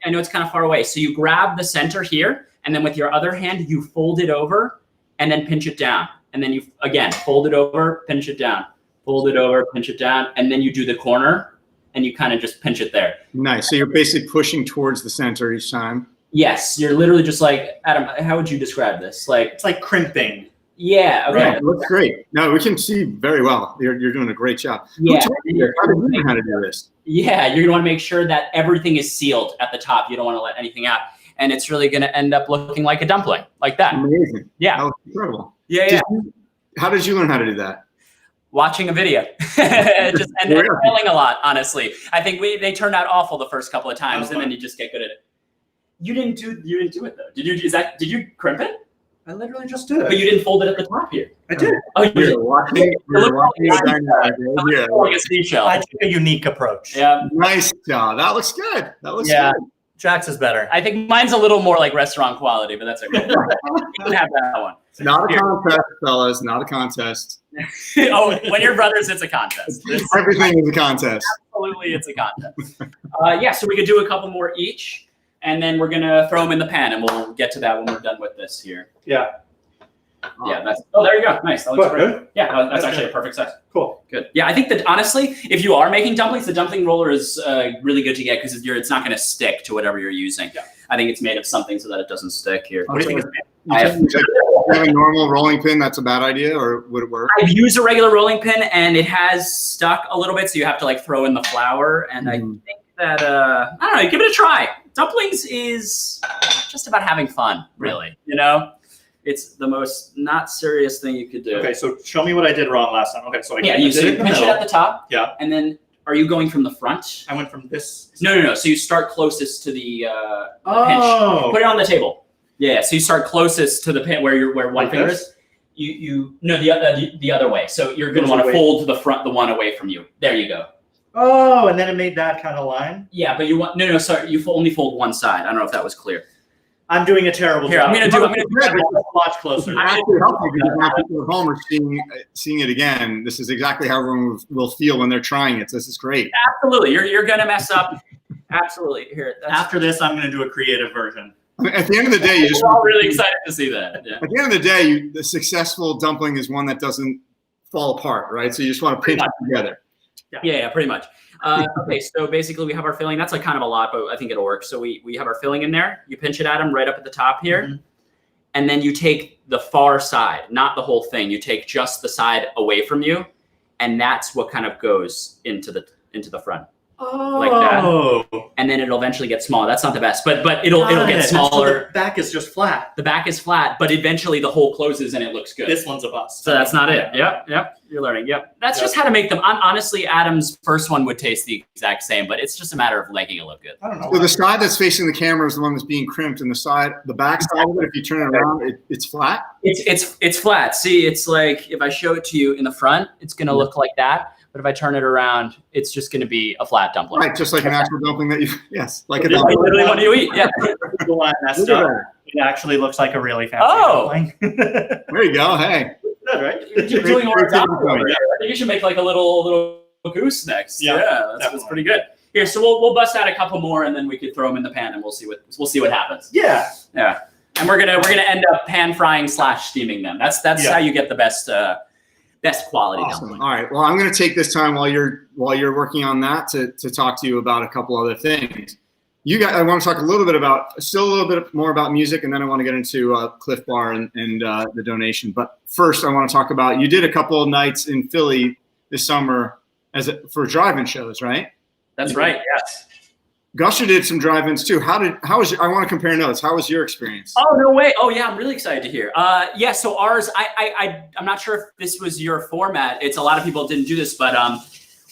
I know it's kind of far away. So you grab the center here, and then with your other hand, you fold it over and then pinch it down. And then you, again, fold it over, pinch it down. Fold it over, pinch it down, and then you do the corner, and you kind of just pinch it there. Nice. So you're basically pushing towards the center each time. Yes, you're literally just like, Adam, how would you describe this? It's like crimping. Yeah. Okay. Right, it looks great. No, we can see very well. You're doing a great job. Yeah. How did you learn how to do this? Yeah, you're gonna want to make sure that everything is sealed at the top. You don't want to let anything out, and it's really gonna end up looking like a dumpling, like that. Amazing. Yeah. That was incredible. Yeah. How did you learn how to do that? Watching a video. And failing a lot, honestly. I think they turned out awful the first couple of times, and then you just get good at it. You didn't do it though. Did you crimp it? I literally just did it. But you didn't fold it at the top here. I did. Oh, you did. Like a seashell. I took a unique approach. Yeah. Nice job. That looks good. That looks good. Jack's is better. I think mine's a little more like restaurant quality, but that's okay. You can have that one. It's not a contest, fellas. Not a contest. Oh, when you're brothers, it's a contest. Everything is a contest. Absolutely, it's a contest. Yeah, so we could do a couple more each, and then we're gonna throw them in the pan, and we'll get to that when we're done with this here. Yeah. Yeah. There you go. Nice. That looks great. Good. Yeah, that's actually a perfect size. Cool. Good. Yeah, I think that honestly, if you are making dumplings, the dumpling roller is really good to get because it's not going to stick to whatever you're using. Yeah. I think it's made of something so that it doesn't stick here. What do you think? I have a normal rolling pin. That's a bad idea, or would it work? I've used a regular rolling pin, and it has stuck a little bit, so you have to like throw in the flour. And I think that I don't know. Give it a try. Dumplings is just about having fun, really. You know. It's the most not serious thing you could do. Okay, so show me what I did wrong last time. Okay, so you pinch it at the top. Yeah. And then are you going from the front? I went from this. No. So you start closest to the pinch. Put it on the table. Yeah. So you start closest to the pin where one finger is. No, the other way. So you're going to want to fold to the front, the one away from you. There you go. Oh, and then it made that kind of line. Yeah, but you want sorry. You only fold one side. I don't know if that was clear. I'm doing a terrible Here, job. I'm gonna do watch closer. Actually helpful because now people at home are seeing it again. This is exactly how everyone will feel when they're trying it. So this is great. Absolutely, you're gonna mess up. Absolutely. Here, After this, I'm going to do a creative version. I mean, at the end of the day, you just we're all really excited to see that. Yeah. At the end of the day, the successful dumpling is one that doesn't fall apart, right? So you just want to pinch it together. Yeah, pretty much. Okay, so basically we have our filling. That's like kind of a lot, but I think it'll work. So we have our filling in there. You pinch it, Adam, right up at the top here. And then you take the far side, not the whole thing. You take just the side away from you, and that's what kind of goes into the front. Oh. Like that. And then it'll eventually get smaller. That's not the best, but it'll get smaller. The back is just flat. The back is flat, but eventually the hole closes and it looks good. This one's a bust. So that's not it. Yep. You're learning. Yep. That's just how to make them. Honestly, Adam's first one would taste the exact same, but it's just a matter of making it look good. I don't know. So the side that's facing the camera is the one that's being crimped, and the back side of it, if you turn it around, it's flat. It's flat. See, it's like if I show it to you in the front, it's gonna look like that. But if I turn it around, it's just going to be a flat dumpling. Right, just like an actual dumpling that like a dumpling. dumpling. Literally, what do you eat? Yeah. The one I messed up. It actually looks like a really fancy dumpling. There you go. Hey. Good, right? You're doing origami. I think you should make like a little goose next. Yeah, that's pretty good. Here, so we'll bust out a couple more, and then we could throw them in the pan, and we'll see what happens. Yeah. And we're gonna end up pan frying / steaming them. That's how you get the best quality dumpling. All right. Well, I'm going to take this time while you're working on that to talk to you about a couple other things. I want to talk a little bit more about music, and then I want to get into Cliff Bar and the donation. But first, I want to talk about, you did a couple of nights in Philly this summer for drive-in shows, right? That's right. Yes. Guster did some drive-ins too. I want to compare notes. How was your experience? Oh, no way. Oh, yeah. I'm really excited to hear. Yeah. So ours, I'm not sure if this was your format. It's a lot of people didn't do this, but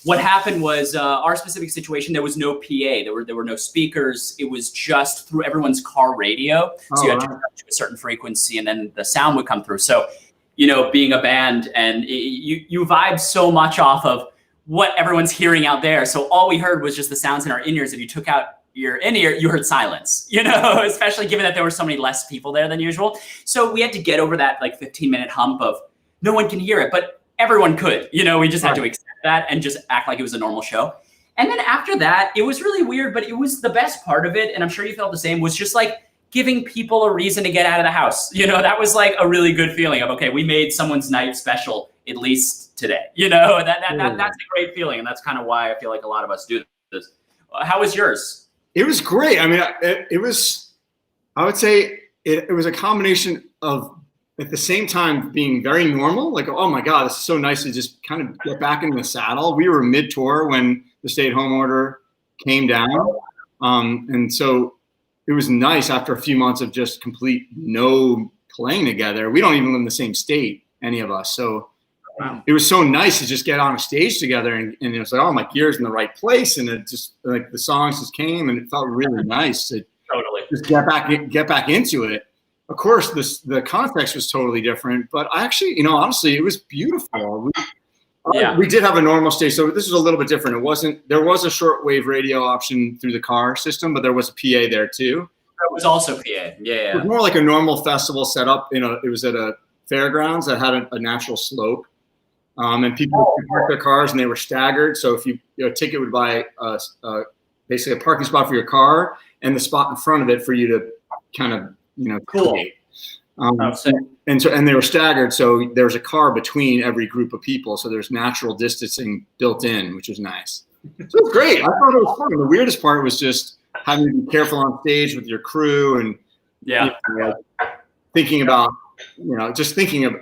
what happened was our specific situation, there was no PA. There were no speakers. It was just through everyone's car radio. So you had to turn up to a certain frequency and then the sound would come through. So, being a band and you vibe so much off of what everyone's hearing out there. So all we heard was just the sounds in our in-ears. If you took out your in-ear, you heard silence, especially given that there were so many less people there than usual. So we had to get over that like 15-minute hump of no one can hear it, but everyone could, we just had to accept that and just act like it was a normal show. And then after that, it was really weird, but it was the best part of it. And I'm sure you felt the same, was just like giving people a reason to get out of the house. That was like a really good feeling of, okay, we made someone's night special, at least today. That's a great feeling. And that's kind of why I feel like a lot of us do this. How was yours? It was great. I mean, I would say it was a combination of, at the same time, being very normal. Like, oh my God, this is so nice to just kind of get back into the saddle. We were mid-tour when the stay-at-home order came down. And so it was nice after a few months of just complete no playing together. We don't even live in the same state, any of us. So it was so nice to just get on a stage together and it was like, oh, my gear's in the right place. And it just like the songs just came and it felt really nice to just get back into it. Of course, the context was totally different, but actually, honestly, it was beautiful. We did have a normal stage, so this is a little bit different. There was a shortwave radio option through the car system, but there was a PA there too. It was also PA. Yeah. It was more like a normal festival setup. It was at a fairgrounds that had a natural slope, and people could park their cars and they were staggered. So if your ticket would buy basically a parking spot for your car and the spot in front of it for you to kind of cool. And they were staggered, so there was a car between every group of people, so there's natural distancing built in, which was nice. So it was great. I thought it was fun. The weirdest part was just having to be careful on stage with your crew and thinking about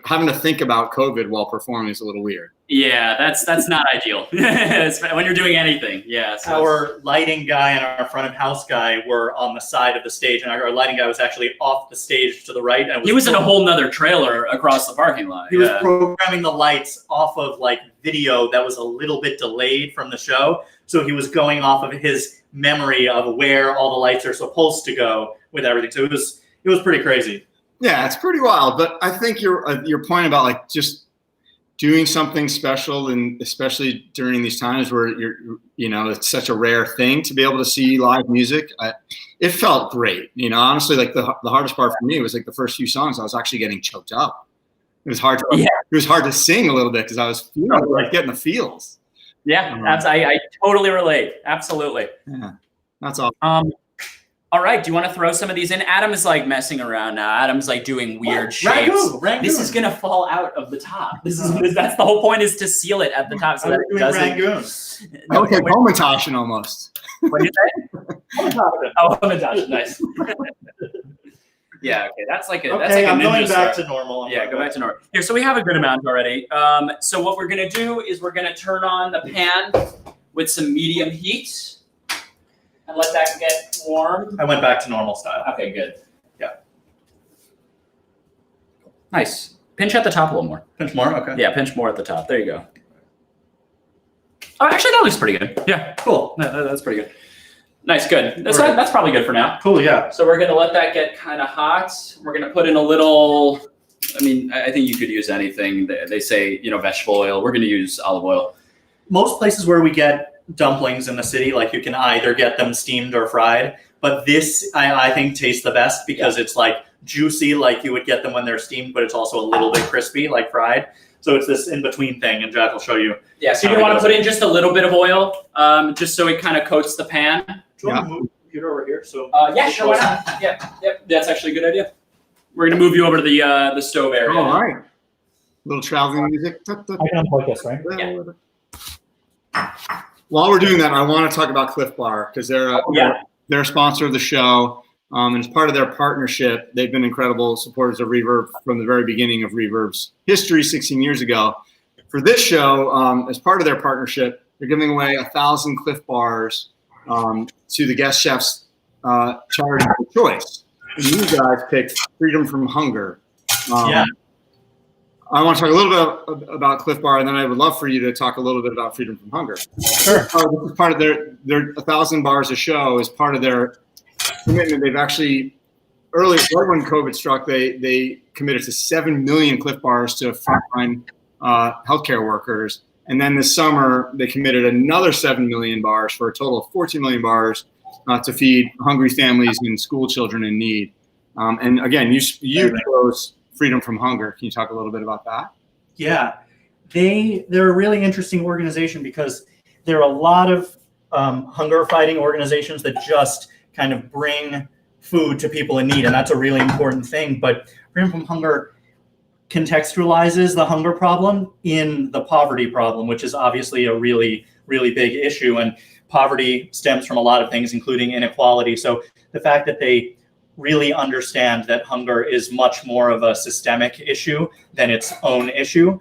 having to think about COVID while performing is a little weird. Yeah, that's not ideal when you're doing anything. Yeah. So our lighting guy and our front of house guy were on the side of the stage, and our lighting guy was actually off the stage to the right. And he was in a whole nother trailer across the parking lot. He was programming the lights off of like video that was a little bit delayed from the show. So he was going off of his memory of where all the lights are supposed to go with everything. So it was pretty crazy. Yeah, it's pretty wild. But I think your point about like just doing something special, and especially during these times where it's such a rare thing to be able to see live music. It felt great. Honestly, like the hardest part for me was like the first few songs, I was actually getting choked up. It was hard to sing a little bit because I was getting the feels. Yeah, I totally relate. Absolutely. Yeah, that's awesome. All right, do you want to throw some of these in? Adam is like messing around now. Adam's like doing weird shapes. Rangoon. This is gonna fall out of the top. That's the whole point, is to seal it at the top so that it doesn't. Rangoon. Okay, Pomatashin almost. What did you say? Oh, Pomatashin, nice. Yeah, okay, that's like a I'm ninja going back star. to normal. Go back to normal. Here, so we have a good amount already. So what we're gonna do is we're gonna turn on the pan with some medium heat and let that get warm. I went back to normal style. Okay, good. Yeah. Nice. Pinch at the top a little more. Pinch more? Okay. Yeah, pinch more at the top. There you go. Oh, actually, that looks pretty good. Yeah, cool. That's pretty good. Nice, good. That's probably good for now. Cool, yeah. So we're going to let that get kind of hot. We're going to put in a little, I think you could use anything. They say, vegetable oil. We're going to use olive oil. Most places where we get dumplings in the city, like you can either get them steamed or fried. But this, I think, tastes the best because it's like juicy, like you would get them when they're steamed, but it's also a little bit crispy, like fried. So it's this in-between thing, and Jack will show you. Yeah, so you're going to want to put in just a little bit of oil, just so it kind of coats the pan. Do you want to move the computer over here? So yeah, sure, why not? Yep, that's actually a good idea. We're going to move you over to the stove area. All right. Little traveling music. I can unplug this, right? Yeah. While we're doing that, I want to talk about Cliff Bar because they're a sponsor of the show. And as part of their partnership, they've been incredible supporters of Reverb from the very beginning of Reverb's history 16 years ago. For this show, as part of their partnership, they're giving away 1,000 Cliff Bars to the guest chef's charity of choice. And you guys picked Freedom from Hunger. I want to talk a little bit about Cliff Bar, and then I would love for you to talk a little bit about Freedom from Hunger. Sure. This is part of their 1,000 bars a show is part of their commitment. They've actually, right when COVID struck, they committed to 7 million Cliff Bars to frontline healthcare workers. And then this summer, they committed another 7 million bars for a total of 14 million bars to feed hungry families and school children in need. And again, you chose Freedom from Hunger. Can you talk a little bit about that? Yeah, they're a really interesting organization because there are a lot of hunger fighting organizations that just kind of bring food to people in need, and that's a really important thing. But Freedom from Hunger contextualizes the hunger problem in the poverty problem, which is obviously a really, really big issue. And poverty stems from a lot of things, including inequality. So the fact that they really understand that hunger is much more of a systemic issue than its own issue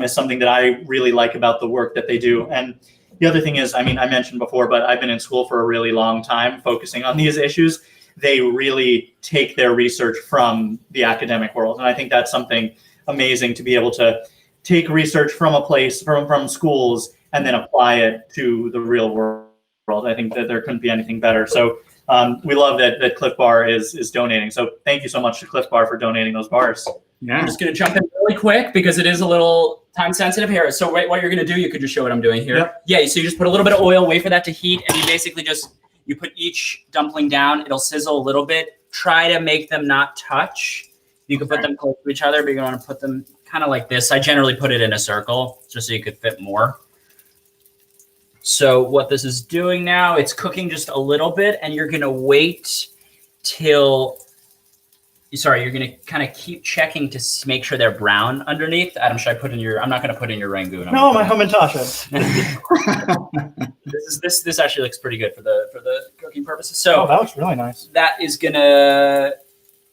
is something that I really like about the work that they do. And the other thing is, I mentioned before, but I've been in school for a really long time focusing on these issues. They really take their research from the academic world. And I think that's something amazing to be able to take research from a place, from schools, and then apply it to the real world. I think that there couldn't be anything better. So we love that Cliff Bar is donating. So thank you so much to Cliff Bar for donating those bars. Yeah. I'm just going to jump in really quick because it is a little time sensitive here. So what you're going to do, you could just show what I'm doing here. Yep. Yeah, so you just put a little bit of oil, wait for that to heat, and you basically you put each dumpling down. It'll sizzle a little bit. Try to make them not touch. You can put them close to each other, but you want to put them kind of like this. I generally put it in a circle just so you could fit more. So what this is doing now, it's cooking just a little bit, and you're going to wait till, you're going to kind of keep checking to make sure they're brown underneath. Adam, should I put in I'm not going to put in your Rangoon. No, my Hamantasha. This actually looks pretty good for the cooking purposes. So that looks really nice. That is going to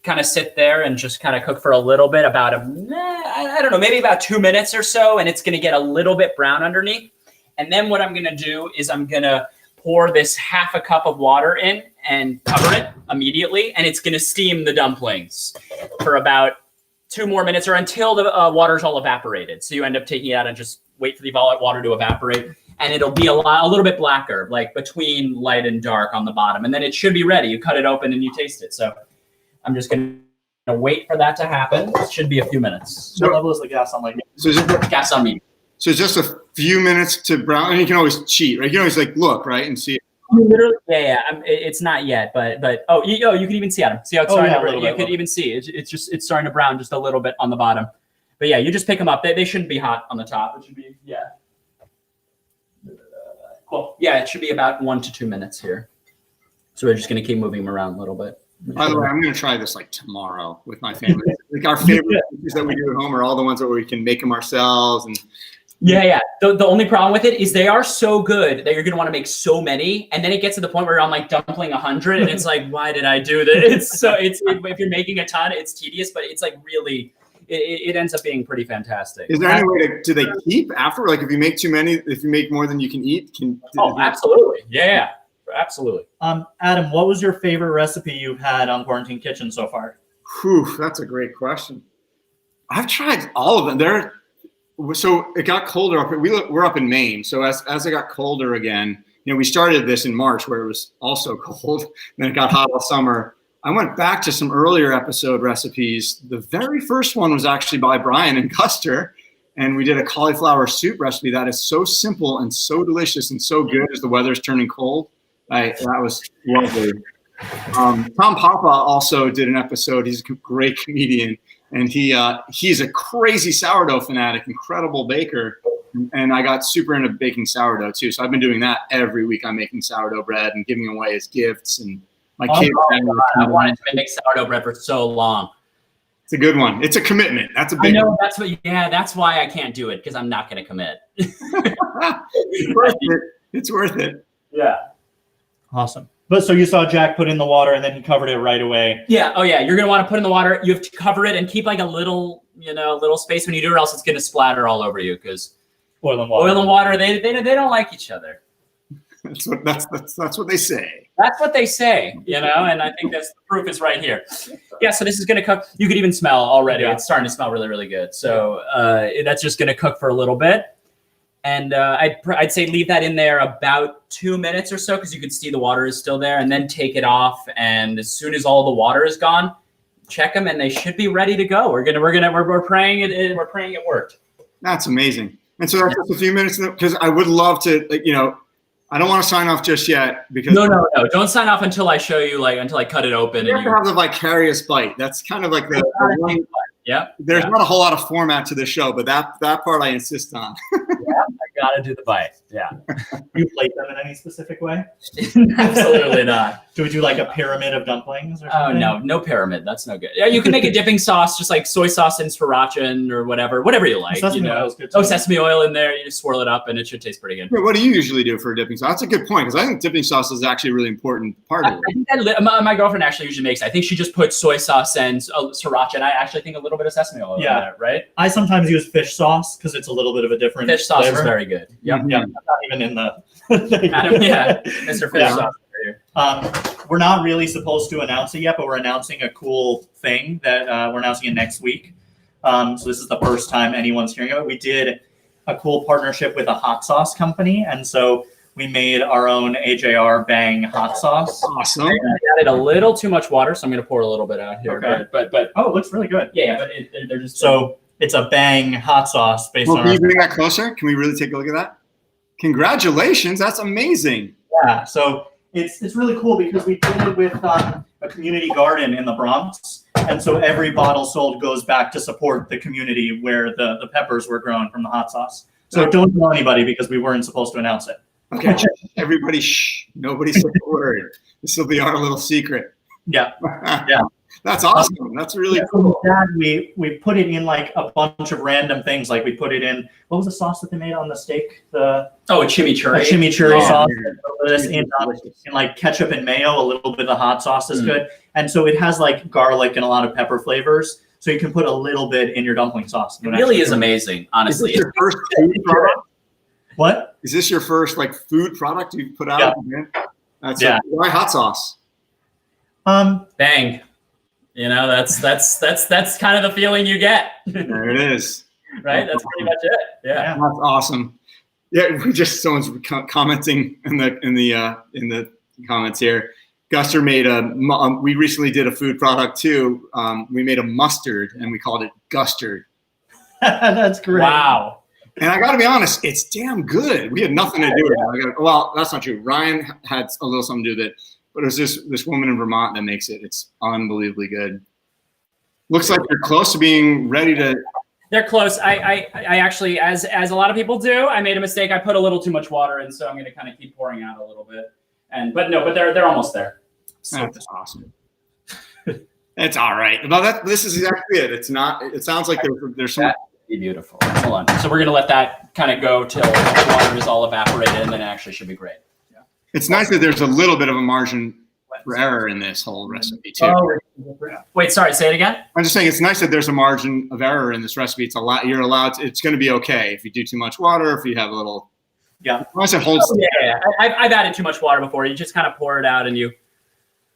kind of sit there and just kind of cook for a little bit, about I don't know, maybe about 2 minutes or so, and it's going to get a little bit brown underneath. And then what I'm going to do is I'm going to pour this half a cup of water in and cover it immediately. And it's going to steam the dumplings for about 2 more minutes or until the water's all evaporated. So you end up taking it out and just wait for the water to evaporate. And it'll be a little bit blacker, like between light and dark on the bottom. And then it should be ready. You cut it open and you taste it. So I'm just going gonna wait for that to happen. It should be a few minutes. What level is the gas on? Like, So Gas on me. just a few minutes to brown, and you can always cheat, right? You can always like look, right, and see. Literally, yeah. It's not yet, but you can even see Adam. See how it's starting to brown? You could even see it's starting to brown just a little bit on the bottom. But yeah, you just pick them up. They shouldn't be hot on the top. It should be Cool. Yeah, it should be about 1 to 2 minutes here. So we're just gonna keep moving them around a little bit. By the way, I'm going to try this like tomorrow with my family. Like our favorite dishes that we do at home are all the ones where we can make them ourselves. And Yeah. The only problem with it is they are so good that you're going to want to make so many. And then it gets to the point where you're on like dumpling 100 and it's like, why did I do this? If you're making a ton, it's tedious, but it's like really, it ends up being pretty fantastic. is there any way do they keep after? Like if you make too many, if you make more than you can eat? Absolutely. Yeah. Absolutely. Adam, what was your favorite recipe you've had on Quarantine Kitchen so far? Whew, that's a great question. I've tried all of them. So it got colder up. We're up in Maine. So as it got colder again, we started this in March where it was also cold. And then it got hot all summer. I went back to some earlier episode recipes. The very first one was actually by Brian and Guster. And we did a cauliflower soup recipe that is so simple and so delicious and so good as the weather's turning cold. That was lovely. Tom Papa also did an episode. He's a great comedian, and he's a crazy sourdough fanatic, incredible baker. And I got super into baking sourdough too. So I've been doing that every week. I'm making sourdough bread and giving away as gifts. And my kids. I wanted to make sourdough bread for so long. It's a good one. It's a commitment. That's a big. I know. That's why I can't do it because I'm not going to commit. It's worth it. It's worth it. Yeah. Awesome. But so you saw Jack put in the water and then he covered it right away. Yeah. Oh yeah. You're gonna want to put in the water. You have to cover it and keep like a little space when you do it, or else it's gonna splatter all over you. Because Oil and water. They don't like each other. That's what they say. That's what they say. And I think that's the proof is right here. Yeah. So this is gonna cook. You could even smell already. Yeah. It's starting to smell really, really good. So that's just gonna cook for a little bit. And I'd say leave that in there about 2 minutes or so because you can see the water is still there, and then take it off. And as soon as all the water is gone, check them, and they should be ready to go. We're praying it worked. That's amazing. And so that's just a few minutes because I would love to, I don't want to sign off just yet because no, don't sign off until I show you, until I cut it open. You have to have the vicarious bite. That's kind of like the one. Yeah. There's not a whole lot of format to this show, but that part I insist on. I gotta do the bite. Yeah. You plate them in any specific way? Absolutely not. Do we do like a pyramid of dumplings or something? Oh no pyramid. That's no good. Yeah, you can make a dipping sauce, just like soy sauce and sriracha or whatever you like. Sesame oil is good too. Sesame oil in there. You just swirl it up, and it should taste pretty good. Yeah, what do you usually do for a dipping sauce? That's a good point because I think dipping sauce is actually a really important part of it. I think that my girlfriend actually usually makes. I think she just puts soy sauce and sriracha, and I actually think a little bit of sesame oil in there, right? I sometimes use fish sauce because it's a little bit of a different fish sauce flavor. Is very good. Yep. Yeah, I'm not even in the. Adam, yeah, Mr. Fish sauce. We're not really supposed to announce it yet, but we're announcing a cool thing that we're announcing it next week. So this is the first time anyone's hearing of it. We did a cool partnership with a hot sauce company, and so we made our own AJR Bang hot sauce. Awesome. I added a little too much water, so I'm going to pour a little bit out here. Okay. But oh, it looks really good. Yeah, but they're just so it's a Bang hot sauce based on. Can you bring that closer? Can we really take a look at that? Congratulations, that's amazing. Yeah, so it's really cool because we did it with a community garden in the Bronx, and so every bottle sold goes back to support the community where the peppers were grown from the hot sauce. So don't tell anybody because we weren't supposed to announce it. Okay, everybody, shh! Nobody said a word. This will be our little secret. Yeah, yeah. That's awesome. That's really cool. We put it in like a bunch of random things. Like we put it in, what was the sauce that they made on the steak? A chimichurri. A chimichurri sauce. In like ketchup and mayo, a little bit of the hot sauce is good. And so it has like garlic and a lot of pepper flavors. So you can put a little bit in your dumpling sauce. It really is amazing, honestly. Is this your first food product? What? Is this your first food product you put out? Yeah. Why hot sauce? Bang. That's kind of the feeling you get. There it is. Right? That's pretty much it. Yeah. That's awesome. Yeah, someone's commenting in the comments here. Guster made we recently did a food product too. We made a mustard and we called it Gustard. That's great. Wow. And I got to be honest, it's damn good. We had nothing to do with it. Well, that's not true. Ryan had a little something to do with it, but it was this woman in Vermont that makes it. It's unbelievably good. Looks like you're close to being ready to. They're close. I actually, as a lot of people do, I made a mistake. I put a little too much water in, so I'm going to kind of keep pouring out a little bit. But they're almost there. So that's awesome. It's all right. Well, this is exactly it. It's not. It sounds like there's some. Be beautiful. Hold on. So we're gonna let that kind of go till the water is all evaporated, and then it actually should be great. Yeah. It's nice that there's a little bit of a margin for error in this whole recipe too. Oh, wait, sorry. Say it again. I'm just saying it's nice that there's a margin of error in this recipe. It's you're allowed. It's going to be okay if you do too much water. If you have a little. Yeah. Once it holds. Yeah. I've added too much water before. You just kind of pour it out, and you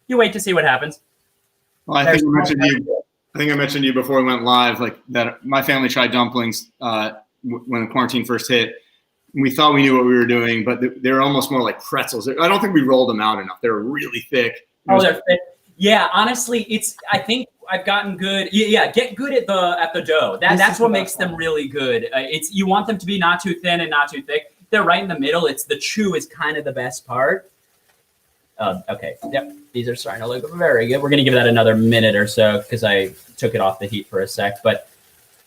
wait to see what happens. Well, I think I mentioned to you before we went live, like that my family tried dumplings when the quarantine first hit. We thought we knew what we were doing, but they're almost more like pretzels. I don't think we rolled them out enough. They were really thick. Oh, they're thick. Yeah, honestly, I think I've gotten good. Yeah, get good at the dough. That's what makes them really good. You want them to be not too thin and not too thick. They're right in the middle. It's the chew is kind of the best part. Okay. Yep. These are starting to look very good. We're going to give that another minute or so because I took it off the heat for a sec. But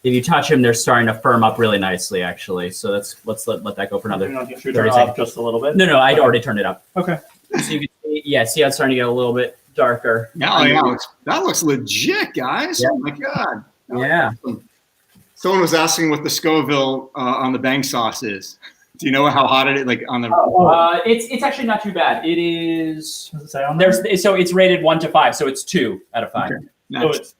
if you touch them, they're starting to firm up really nicely, actually. So let's let that go for another 30 seconds. Just a little bit. No, I'd already turned it up. Okay. So you can see how it's starting to get a little bit darker. Yeah, that looks legit, guys. Yeah. Oh my God. Yeah. Someone was asking what the Scoville on the bang sauce is. Do you know how hot it is? Like on the. It's actually not too bad. It is. What does it say on there? So it's rated 1 to 5. So it's 2 out of 5. Okay. Oh, Nice.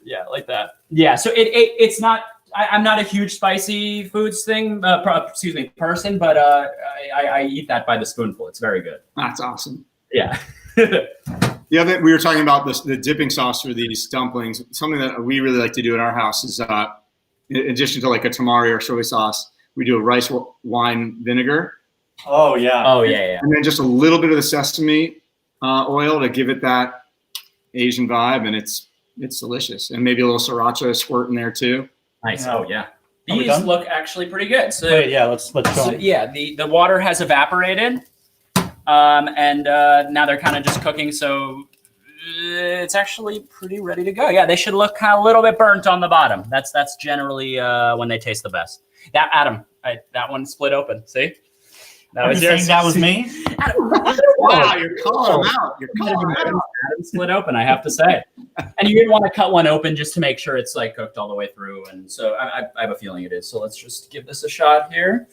Yeah, like that. Yeah. So it's not. I'm not a huge spicy foods person, but I eat that by the spoonful. It's very good. That's awesome. Yeah. The other we were talking about the dipping sauce for these dumplings. Something that we really like to do at our house is, in addition to like a tamari or soy sauce, we do a rice wine vinegar. Oh yeah. Oh yeah. And then just a little bit of the sesame oil to give it that Asian vibe, and it's delicious. And maybe a little sriracha squirt in there too. Nice. Yeah. Oh yeah. Are we These done? look actually pretty good. So Wait, yeah. Let's show So, 'em. yeah, the water has evaporated, and now they're kind of just cooking. So it's actually pretty ready to go. Yeah, they should look kind of a little bit burnt on the bottom. That's generally when they taste the best. That Adam, that one split open. See, that was yours. That was me. Wow, you're calling them out. You're calling them out. Adam split open, I have to say. And you didn't want to cut one open just to make sure it's like cooked all the way through. And so I have a feeling it is. So let's just give this a shot here.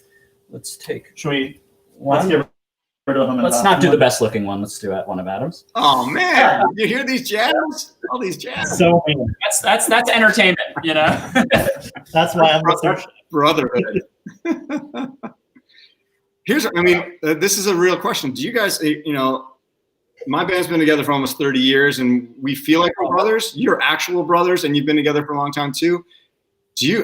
Let's take Should we? one. Let's get rid of them. Let's not do the best looking one. Let's do one of Adam's. Oh man, you hear these jabs? All these jabs. So mean. That's entertainment, you know. That's why I'm the Brotherhood. This is a real question. Do you guys, my band's been together for almost 30 years and we feel like we're brothers. You're actual brothers and you've been together for a long time too.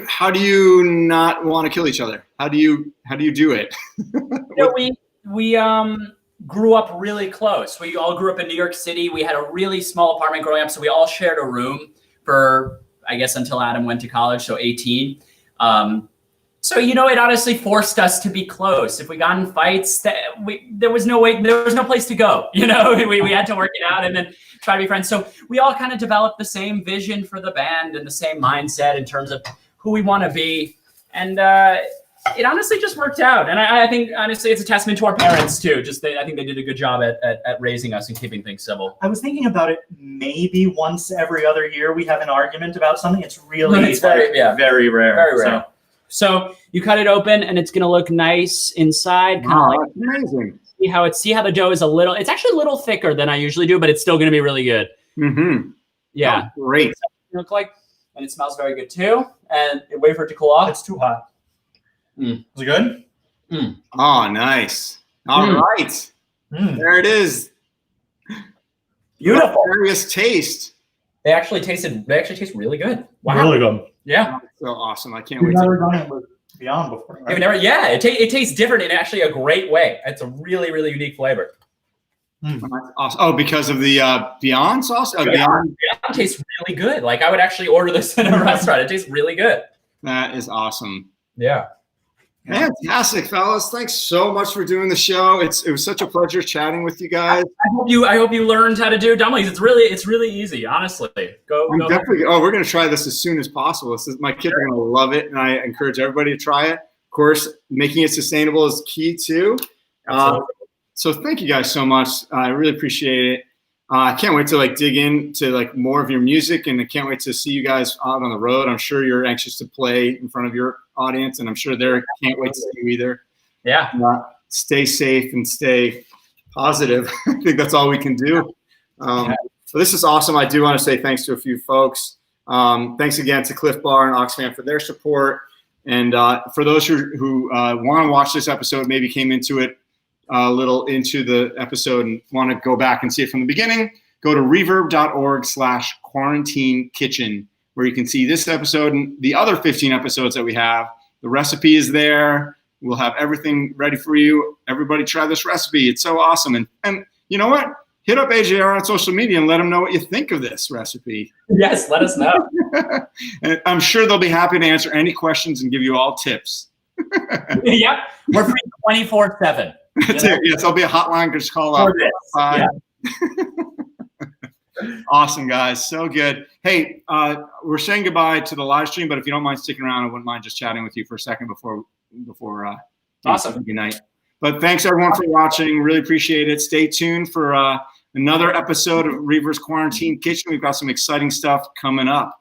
How do you not want to kill each other? How do you do it? We grew up really close. We all grew up in New York City. We had a really small apartment growing up. So we all shared a room for, I guess, until Adam went to college. So 18. So, it honestly forced us to be close. If we got in fights, there was no place to go. We had to work it out and then try to be friends. So we all kind of developed the same vision for the band and the same mindset in terms of who we want to be. And it honestly just worked out. And I think, honestly, it's a testament to our parents, too. I think they did a good job at raising us and keeping things civil. I was thinking about it. Maybe once every other year we have an argument about something. It's really very rare. Very rare. So you cut it open and it's going to look nice inside. Wow, that's amazing. See how the dough is it's actually a little thicker than I usually do, but it's still going to be really good. Mm-hmm. Yeah. Oh, great. Look like, and it smells very good too. And wait for it to cool off. It's too hot. Mm. Is it good? Mm. Oh, nice. All right. There it is. Beautiful. Curious taste. They actually taste really good. Wow. Really good. Yeah. So awesome. I can't We've wait. never done it with Beyond before. Right? It tastes different in actually a great way. It's a really, really unique flavor. Awesome. Oh, because of the Beyond sauce? Beyond tastes really good. Like I would actually order this in a restaurant. It tastes really good. That is awesome. Yeah. Fantastic, fellas. Thanks so much for doing the show. It was such a pleasure chatting with you guys. I hope you learned how to do dumplings. It's really easy, honestly. Go. Definitely. Oh, we're going to try this as soon as possible. My kids are going to love it, and I encourage everybody to try it. Of course, making it sustainable is key too. So thank you guys so much. I really appreciate it. I can't wait to dig into more of your music, and I can't wait to see you guys out on the road. I'm sure you're anxious to play in front of your audience, and I'm sure they can't wait to see you either. Yeah. Stay safe and stay positive. I think that's all we can do. So this is awesome. I do want to say thanks to a few folks. Thanks again to Cliff Bar and Oxfam for their support. And for those who want to watch this episode, maybe came into it a little into the episode and want to go back and see it from the beginning, go to reverb.org/quarantine kitchen, where you can see this episode and the other 15 episodes that we have. The recipe is there. We'll have everything ready for you. Everybody try this recipe. It's so awesome. And you know what? Hit up AJR on social media and let them know what you think of this recipe. Yes, let us know. And I'm sure they'll be happy to answer any questions and give you all tips. Yep. We're free 24/7. That's it. Yes, there'll be a hotline. Just call up. Yeah. Awesome, guys. So good. Hey, we're saying goodbye to the live stream, but if you don't mind sticking around, I wouldn't mind just chatting with you for a second before awesome. Good night. But thanks everyone for watching. Really appreciate it. Stay tuned for another episode of Reverber's Quarantine Kitchen. We've got some exciting stuff coming up.